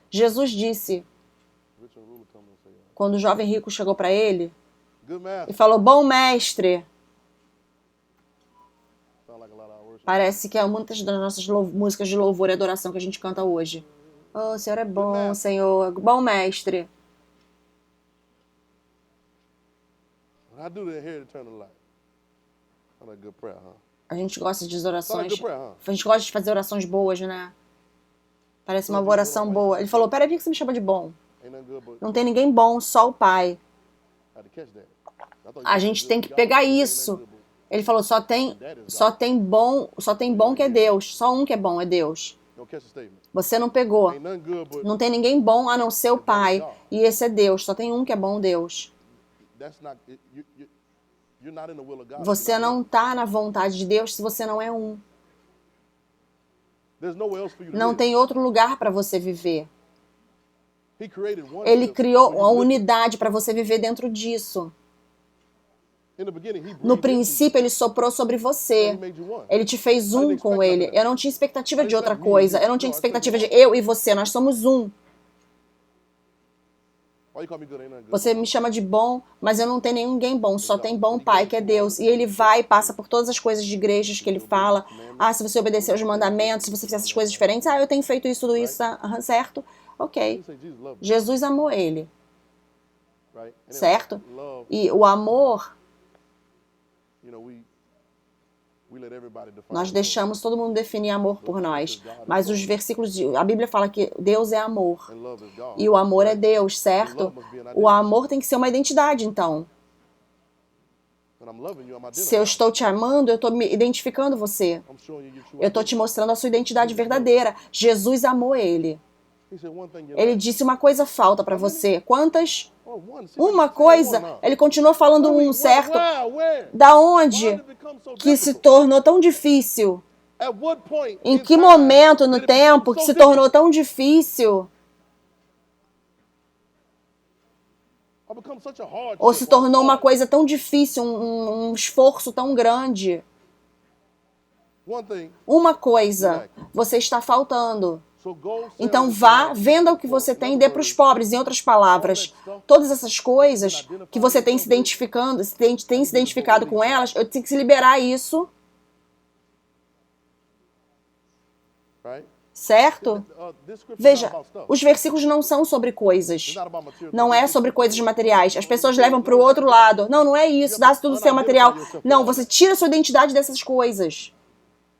Jesus disse, quando o jovem rico chegou para ele e falou, bom mestre. Parece que é muitas das nossas músicas de louvor e adoração que a gente canta hoje. Oh, o Senhor é bom, Senhor, bom mestre. A gente gosta de orações. A gente gosta de fazer orações boas, né? Parece uma oração boa. Ele falou, peraí, por que você me chama de bom? Não tem ninguém bom, só o Pai. A gente tem que pegar isso. Ele falou, só tem bom que é Deus. Só um que é bom, é Deus. Você não pegou. Não tem ninguém bom a não ser o Pai. E esse é Deus. Só tem um que é bom, Deus. Você não está na vontade de Deus se você não é um. Não tem outro lugar para você viver. Ele criou uma unidade para você viver dentro disso. No princípio, ele soprou sobre você. Ele te fez um com ele. Eu não tinha expectativa de outra coisa. Eu não tinha expectativa de eu e você. Nós somos um. Você me chama de bom, mas eu não tenho ninguém bom. Só tem bom Pai, que é Deus. E ele vai e passa por todas as coisas de igrejas que ele fala. Ah, se você obedecer aos mandamentos, se você fizer essas coisas diferentes. Ah, eu tenho feito isso, tudo isso, certo? Ok. Jesus amou ele. Certo? E o amor... Nós deixamos todo mundo definir amor por nós. Mas os versículos, a Bíblia fala que Deus é amor. E o amor é Deus, certo? O amor tem que ser uma identidade, então. Se eu estou te amando, eu estou me identificando você. Eu estou te mostrando a sua identidade verdadeira. Jesus amou ele. Ele disse, uma coisa falta para você. Quantas? Uma coisa. Ele continuou falando um, certo? Da onde que se tornou tão difícil? Em que momento no tempo que se tornou tão difícil? Ou se tornou uma coisa tão difícil, um esforço tão grande? Uma coisa, você está faltando. Então vá, venda o que você tem e dê para os pobres. Em outras palavras, todas essas coisas que você tem se identificado com elas, eu tenho que se liberar isso.
right?
Certo?
This scripture is
Veja,
not about stuff.
os versículos não são sobre coisas.
It's not about material
Não
things.
é sobre coisas materiais. As pessoas levam para o outro lado. Não, não é isso. Dá tudo seu material. Não, você tira a sua identidade dessas coisas.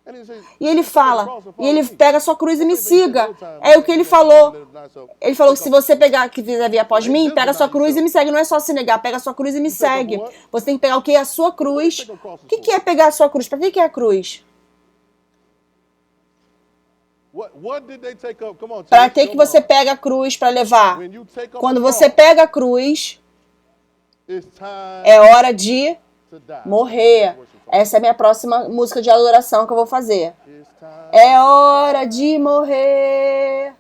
And he says,
E ele
"Take up the
fala,
cross and
e
follow
ele
me."
pega a sua cruz e me
That's what he said
siga.
the other time.
É o que ele falou.
So,
Ele falou que se você pegar, que quiser vir após mim, pega a sua cruz e me segue. Não é só se negar, pega a sua cruz e me segue. Você tem que pegar o que? A sua cruz. O que é pegar a sua cruz? Para que é a cruz?
what did they take up? Come on,
Para
church,
que
come
você
on.
pega a cruz para levar?
When you take up
Quando
the
você
cross,
pega a cruz,
it's time
é hora de
to die.
morrer. Essa é a minha próxima música de adoração que eu vou fazer.
It's time.
É hora de morrer.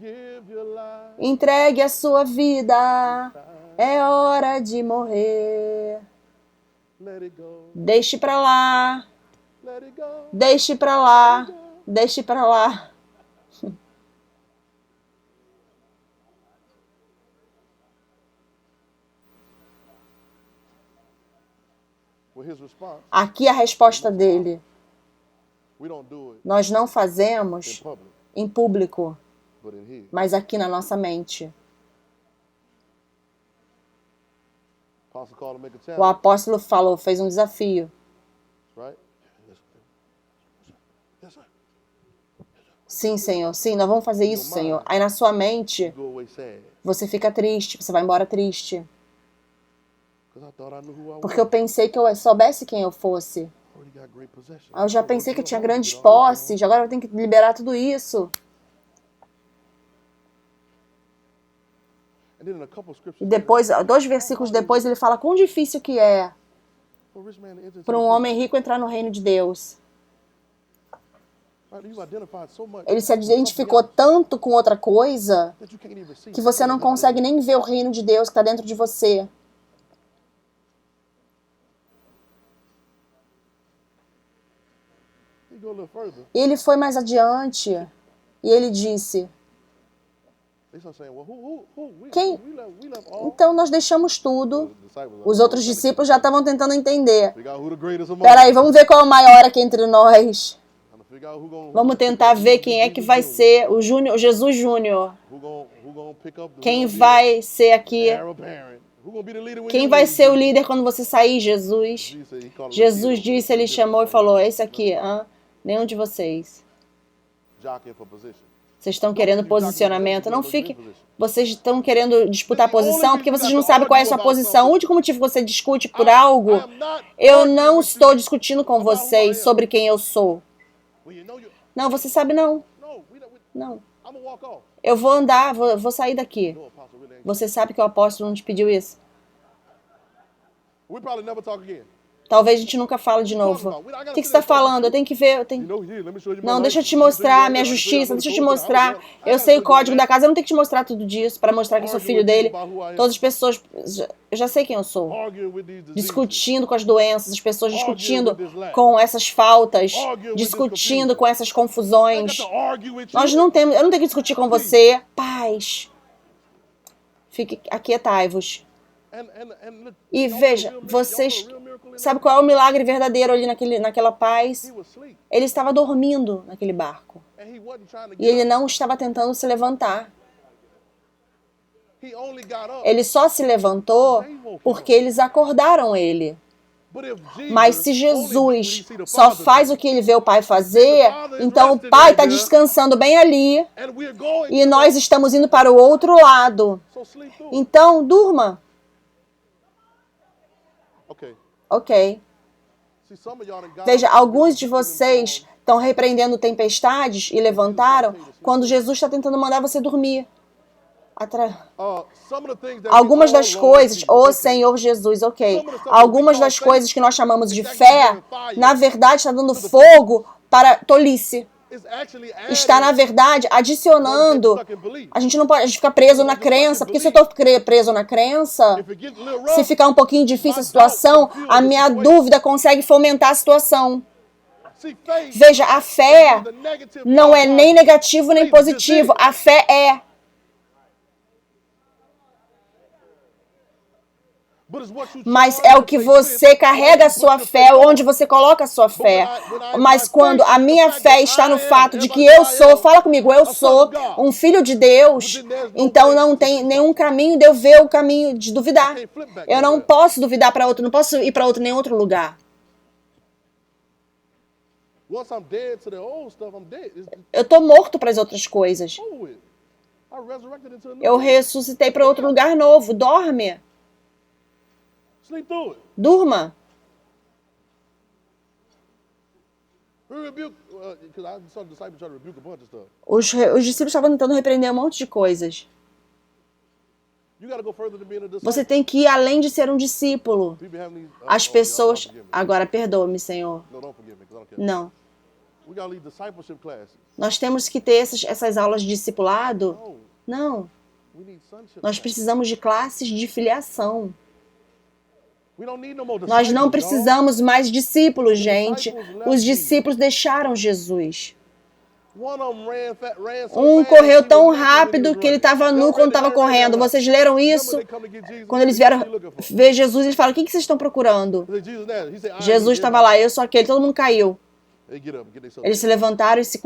Give your life.
Entregue a sua vida. É hora de morrer.
Let it go.
Deixe pra lá.
Let it go.
Deixe pra lá. Deixe pra lá.
Well, his response,
Aqui a resposta dele.
we don't do it
Nós não
in
fazemos
public,
em público,
but in here.
mas aqui na nossa mente.
Apostle called to make a
O
challenge,
apóstolo falou, fez um desafio.
right? Yes, sir.
Sim, Senhor. Sim, nós vamos fazer isso, Senhor. Aí na sua mente,
Go away sad.
você fica triste. Você vai embora triste.
Because I thought I knew who I
Porque eu
was.
pensei que eu soubesse quem eu fosse.
Already got great possessions.
Aí eu já pensei que eu tinha grandes posses. Agora eu tenho que liberar tudo isso.
And then in a couple scriptures
E depois, 2 versículos depois, ele fala quão difícil que é
for a rich man to enter into
para um
the
homem rico entrar no reino de Deus.
kingdom. Right? You've identified so much
Ele se
with something
identificou
else
tanto com outra coisa
that you can't even see.
que você não consegue nem ver o reino de Deus que está dentro de você.
You go a little further.
E ele foi mais adiante e ele disse,
They start saying, well, who?
Quem?
We left all.
então nós deixamos tudo.
The disciples are
Os outros discípulos já estavam tentando entender.
figure out who the greatest among
Peraí,
us.
vamos ver qual é o maior aqui entre nós.
Trying to figure out who gonna-
Vamos tentar ver quem é que vai ser o Júnior, Jesus Júnior.
Who gonna pick up the
Quem
who gonna be
vai ser aqui?
the heir apparent? Who gonna be the leader when
Quem
you
vai
leave?
ser o líder quando você sair, Jesus?
Jesus said he called
Jesus
them
disse, ele chamou e falou, esse aqui, nenhum de vocês.
jockeying for position.
Vocês estão querendo posicionamento. Não fique. Vocês estão querendo disputar posição porque vocês não sabem qual é a sua posição. O único motivo que você discute por algo, eu não estou discutindo com vocês sobre quem eu sou.
Well, you know you.
Não, você sabe não.
No,
Não.
I'm gonna walk off.
Eu vou andar, vou sair daqui.
No, apostle, really ain't.
Você sabe que o apóstolo não te pediu isso?
We probably never talk again.
Talvez a gente nunca fale de novo. O que você está falando? Eu tenho que ver. Eu tenho...
You know, here, let me show you my
Não, deixa eu
life.
te mostrar minha justiça, deixa eu te mostrar. Eu sei o código da casa, eu não tenho que te mostrar tudo disso para mostrar que eu sou filho dele. Todas as pessoas, eu já sei quem eu sou.
Arguing with these diseases.
Discutindo com as doenças, as pessoas discutindo com essas faltas, discutindo com essas
I got
confusões.
to argue with
Nós
you.
não temos, eu não tenho que discutir com você. Paz. Fique, aquietai-vos.
And look,
E
y'all
veja,
know the real miracle-
vocês
y'all know the real miracle in
sabe
that?
qual é o milagre verdadeiro ali naquela paz?
He was asleep,
Ele estava dormindo naquele barco.
and he wasn't trying to
E
get
ele
up.
não estava tentando se levantar.
He only got up.
Ele só se levantou porque eles acordaram ele.
But if Jesus
Mas se
only did what he
Jesus
see the
só
Father
faz
do,
o que ele vê o Pai fazer, então o Pai está descansando bem ali
and we're going
e
to
nós estamos indo para o outro lado.
so sleep through.
Então, durma.
Okay.
Ok.
See, some of y'all done got
Veja,
up,
alguns de vocês estão repreendendo tempestades e levantaram quando Jesus está tentando mandar você dormir.
some of the things that we
Algumas
call
das
Lord
coisas,
Jesus,
ô
okay.
Senhor Jesus, ok. Algumas das coisas que nós chamamos de fé, na verdade está dando fogo para tolice.
It's actually
Está, na
adding
verdade,
what gets
adicionando.
stuck in belief.
A gente não pode ficar preso na crença, porque se eu estou preso na crença,
If it gets a little
se
rough,
ficar um pouquinho difícil a situação, a minha dúvida consegue fomentar a situação.
see, faith
Veja, a fé
is the negative
não é
part.
nem negativo nem positivo. A fé é. Mas é o que você carrega a sua fé, onde você coloca a sua fé. Mas quando a minha fé está no fato de que eu sou, fala comigo, eu sou um filho de Deus, então não tem nenhum caminho de eu ver o caminho de duvidar. Eu não posso duvidar para outro, não posso ir para outro nem outro lugar. Eu estou morto para as outras coisas. Eu ressuscitei para outro lugar novo. Dorme. Durma. Os discípulos estavam tentando repreender um monte de coisas. Você tem que ir além de ser um discípulo. As pessoas... Agora, perdoa-me, Senhor. Não. Nós temos que ter essas aulas de discipulado? Não. Nós precisamos de classes de filiação. Nós não precisamos mais discípulos, gente. Os discípulos deixaram Jesus. Um correu tão rápido que ele estava nu quando estava correndo. Vocês leram isso? Quando eles vieram ver Jesus, eles falaram, o que vocês estão procurando? Jesus estava lá, eu sou aquele, todo mundo caiu. Eles se levantaram e se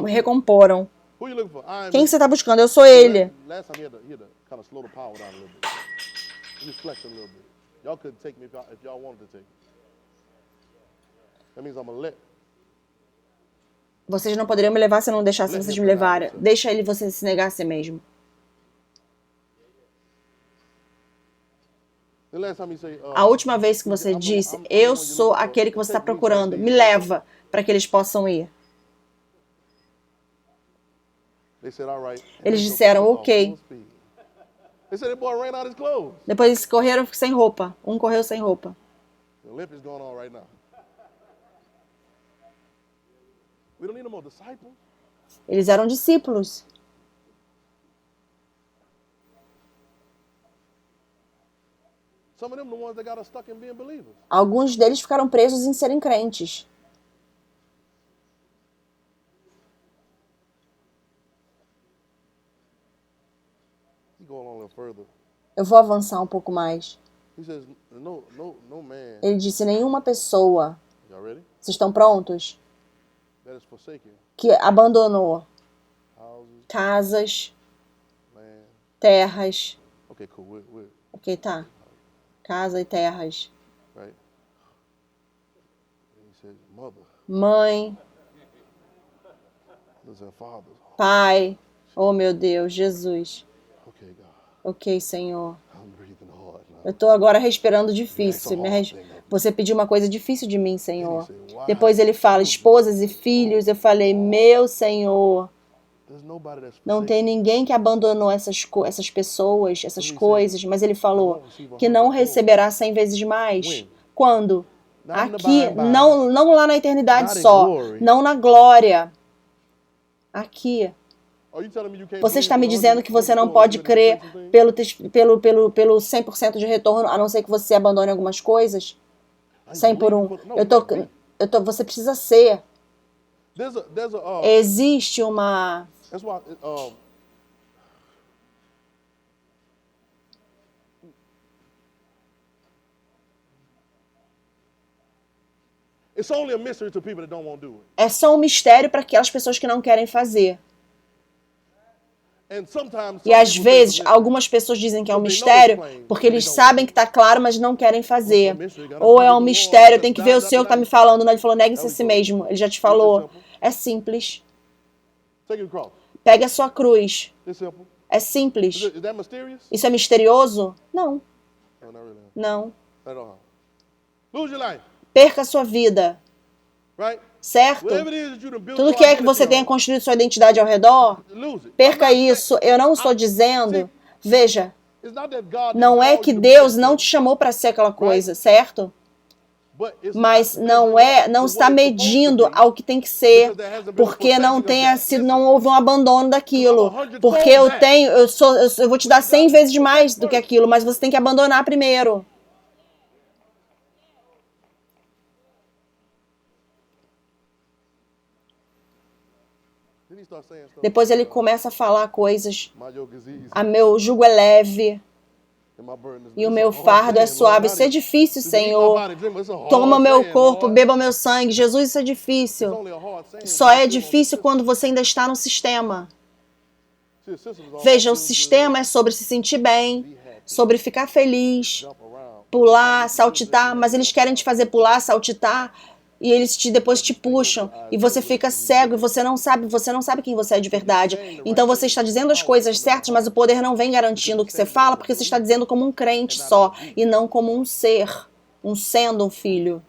recomporam. Quem você está buscando? Eu sou ele. Vocês não poderiam me levar se eu não deixasse vocês me levarem. Deixa ele você se negar a si mesmo. A última vez que você disse, eu sou aquele que você está procurando, me leva para que eles possam ir. Eles disseram, ok. Depois eles correram sem roupa. Um correu sem roupa. Eles eram discípulos. Alguns deles ficaram presos em serem crentes. Eu vou avançar um pouco mais. Ele disse, nenhuma pessoa, vocês estão prontos? Que abandonou casas, terras. Ok, tá. Casa e terras. Mãe. Pai. Oh, meu Deus, Jesus. Ok, Senhor. Eu estou agora respirando difícil. Você pediu uma coisa difícil de mim, Senhor. Depois ele fala, esposas e filhos. Eu falei, meu Senhor. Não tem ninguém que abandonou essas pessoas, essas coisas. Mas ele falou que não receberá 100 vezes mais. Quando? Aqui, não lá na eternidade só. Não na glória. Aqui. Você está me dizendo que você não pode crer pelo 100% de retorno, a não ser que você abandone algumas coisas? 100 por 1. Você precisa ser. Existe uma... É só um mistério para aquelas pessoas que não querem fazer. E às vezes, algumas pessoas dizem que é um mistério porque eles sabem que está claro, mas não querem fazer. Ou é um mistério, tem que ver o Senhor que está me falando. Ele falou, negue-se a si mesmo. Ele já te falou. É simples. Pegue a sua cruz. É simples. Isso é misterioso? Não. Não. Perca a sua vida. Certo? Tudo que é que você tenha construído sua identidade ao redor, perca isso. Eu não estou dizendo, veja, não é que Deus não te chamou para ser aquela coisa, certo? Mas não está medindo ao que tem que ser, porque não houve um abandono daquilo. Porque eu vou te dar 100 vezes mais do que aquilo, mas você tem que abandonar primeiro. Depois ele começa a falar coisas. Meu jugo é leve. E o meu fardo é suave. Isso é difícil, Senhor. Toma meu corpo, beba meu sangue. Jesus, isso é difícil. Só é difícil quando você ainda está no sistema. Veja, o sistema é sobre se sentir bem, sobre ficar feliz, pular, saltitar, mas eles querem te fazer pular, saltitar, e eles depois te puxam, e você fica cego, e você não sabe quem você é de verdade. Então você está dizendo as coisas certas, mas o poder não vem garantindo o que você fala, porque você está dizendo como um crente só, e não como um ser, sendo um filho.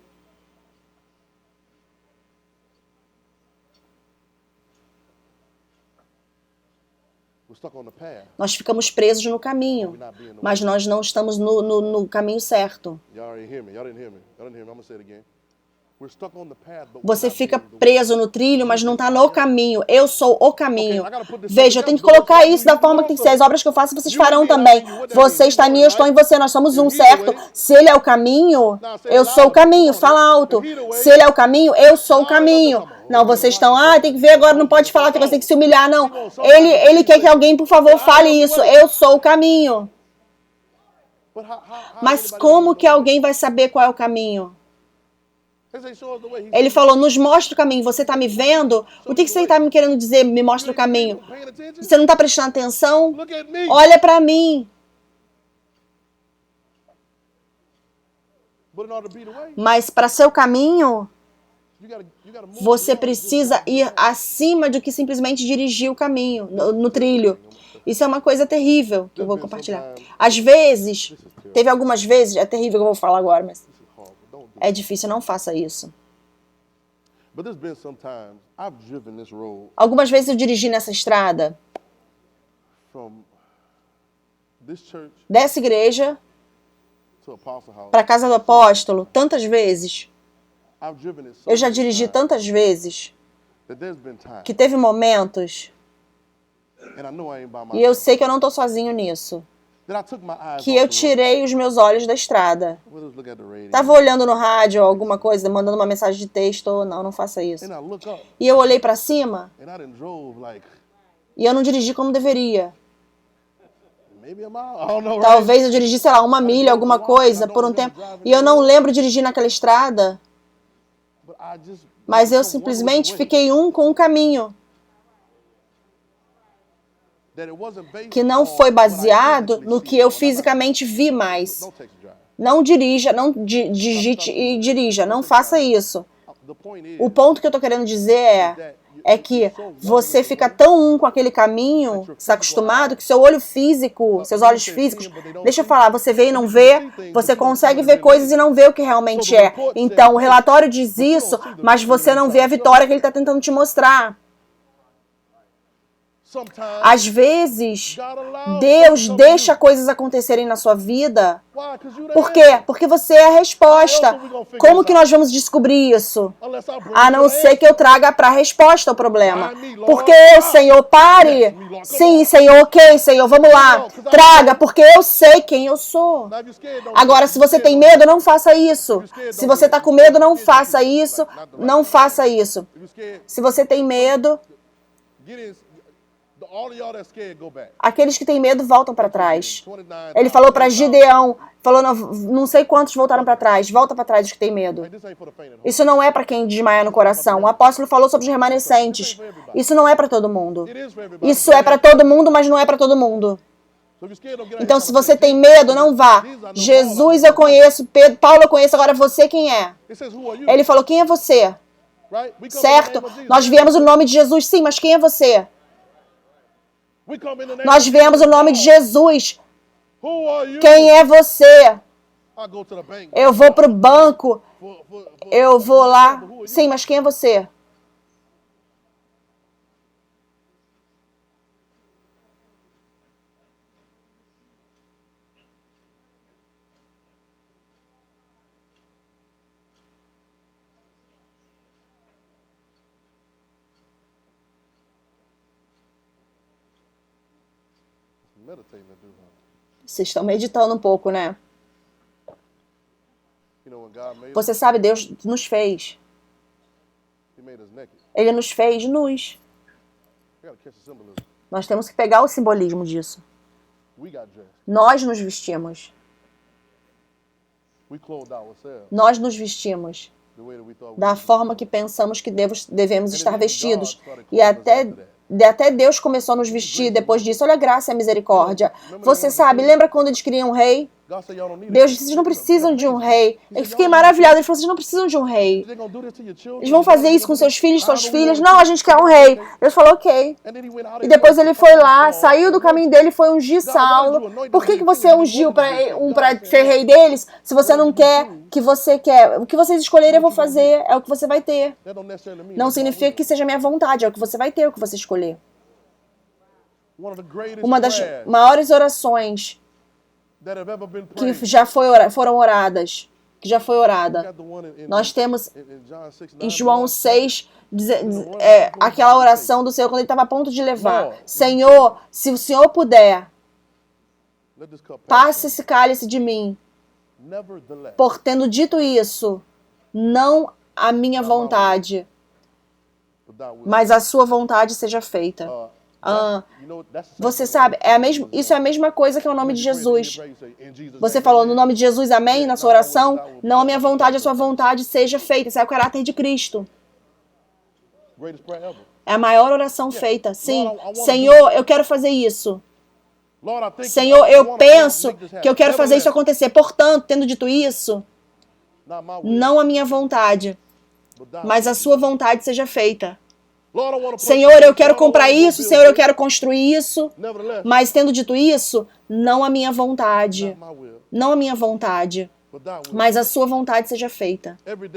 Nós ficamos presos no caminho, mas nós não estamos no caminho certo. Você fica preso no trilho, mas não está no caminho. Eu sou o caminho. Veja, eu tenho que colocar isso da forma que tem que ser. As obras que eu faço, vocês farão também. Você está em mim, eu estou em você. Nós somos um, certo? Se ele é o caminho, eu sou o caminho. Fala alto. Se ele é o caminho, eu sou o caminho. Não, vocês estão, tem que ver agora, não pode falar, tem que se humilhar. Não, ele quer que alguém, por favor, fale isso. Eu sou o caminho. Mas como que alguém vai saber qual é o caminho? Ele falou, nos mostra o caminho. Você está me vendo? O que você está me querendo dizer? Me mostra o caminho. Você não está prestando atenção? Olha para mim. Mas para ser o caminho, você precisa ir acima do que simplesmente dirigir o caminho, no trilho. Isso é uma coisa terrível que eu vou compartilhar. Às vezes, teve algumas vezes, é terrível que eu vou falar agora, mas é difícil, não faça isso. Algumas vezes eu dirigi nessa estrada, dessa igreja para a casa do apóstolo, tantas vezes. Eu já dirigi tantas vezes que teve momentos, e eu sei que eu não estou sozinho nisso, que eu tirei os meus olhos da estrada. Estava olhando no rádio alguma coisa, mandando uma mensagem de texto, não faça isso. E eu olhei para cima e eu não dirigi como deveria. Talvez eu dirigi, sei lá, 1 milha, alguma coisa, por um tempo. E eu não lembro dirigir naquela estrada. Mas eu simplesmente fiquei com o caminho. Que não foi baseado no que eu fisicamente vi mais. Não dirija, não digite e dirija, não faça isso. O ponto que eu estou querendo dizer é que você fica tão com aquele caminho, está acostumado, que seu olho físico, seus olhos físicos, deixa eu falar, você vê e não vê, você consegue ver coisas e não vê o que realmente é. Então, o relatório diz isso, mas você não vê a vitória que ele está tentando te mostrar. Às vezes, Deus deixa coisas acontecerem na sua vida. Por quê? Porque você é a resposta. Como que nós vamos descobrir isso? A não ser que eu traga para a resposta ao problema. Porque eu, Senhor, pare. Sim, Senhor, ok, Senhor, vamos lá. Traga, porque eu sei quem eu sou. Agora, se você tem medo, não faça isso. Se você está com medo, não faça isso. Não faça isso. Se você tem medo, aqueles que têm medo voltam para trás. Ele falou para Gideão, falou, não sei quantos voltaram para trás, volta para trás os que têm medo. Isso não é para quem desmaia no coração. O apóstolo falou sobre os remanescentes. Isso não é para todo mundo. Isso é para todo mundo, mas não é para todo mundo. Então, se você tem medo, não vá. Jesus eu conheço, Paulo eu conheço, agora você quem é? Ele falou, quem é você? Certo? Nós viemos no nome de Jesus, sim, mas quem é você? Nós viemos no nome de Jesus. Quem é você? Eu vou para o banco. Eu vou lá. Sim, mas quem é você? Vocês estão meditando um pouco, né? Você sabe, Deus nos fez. Ele nos fez nus. Nós temos que pegar o simbolismo disso.
We got dressed.
Nós nos vestimos.
We clothed ourselves
Nós nos vestimos
the way that we thought we
da
should.
forma que pensamos que devemos estar vestidos. E até Deus começou a nos vestir depois disso. Olha a graça e a misericórdia. Você sabe, lembra quando eles queriam um rei?
God said, y'all don't need
Deus
it.
disse, vocês não precisam de um rei. Eu fiquei maravilhado. Ele falou, vocês não precisam de um rei.
They're gonna do this to your children.
Eles vão fazer isso com seus filhos, suas
I don't
filhas.
want
Não,
to.
a gente quer um rei. Deus falou, ok.
And then he went out
E
and
depois
anointed
ele foi lá,
Saul.
saiu do caminho dele e foi ungir Saulo. Por que você ungiu para ser rei deles se você não quer o que você quer? O que vocês escolherem eu vou fazer, é o que você vai ter.
That don't necessarily mean
Não
that's my
significa
will.
que seja minha vontade, é o que você vai ter, o que você escolher.
One of the greatest
Uma das
prayers
maiores orações
that have ever been
que
prayed.
já foram oradas, que já foi
We
orada.
got the one in
Nós temos
John 6,
em João 6, aquela oração do Senhor quando ele estava a ponto de levar. Senhor, se o Senhor puder,
Let this cup pass.
passe esse cálice de mim.
Nevertheless,
Por tendo dito isso, não a minha vontade,
but thy will.
mas a sua vontade seja feita.
You know, that's the same
Você
thing.
sabe, isso é a mesma coisa que é o nome de
When you
Jesus.
pray, you say, "In Jesus'
Você
name,
falou
amen."
no nome de Jesus, amém, na sua oração. Não a minha vontade, a sua vontade seja feita. Esse é o caráter de Cristo.
Greatest prayer ever.
É a maior oração feita. Sim, Senhor, eu quero fazer isso.
Lord, I think
Senhor,
I
eu
wanna
penso
make this happen.
que eu quero fazer isso
Nevertheless,
acontecer. Portanto, tendo dito isso,
not my will,
não a minha vontade,
but thy
mas a
will.
sua vontade seja feita.
Lord, I wanna put
Senhor,
this,
eu quero
Lord, I
comprar
wanna
isso,
build
Senhor, eu
this.
quero construir isso.
Nevertheless,
Mas tendo dito isso, não a minha vontade,
not my will,
não a minha vontade,
but thy will.
mas a sua vontade seja feita.
Every day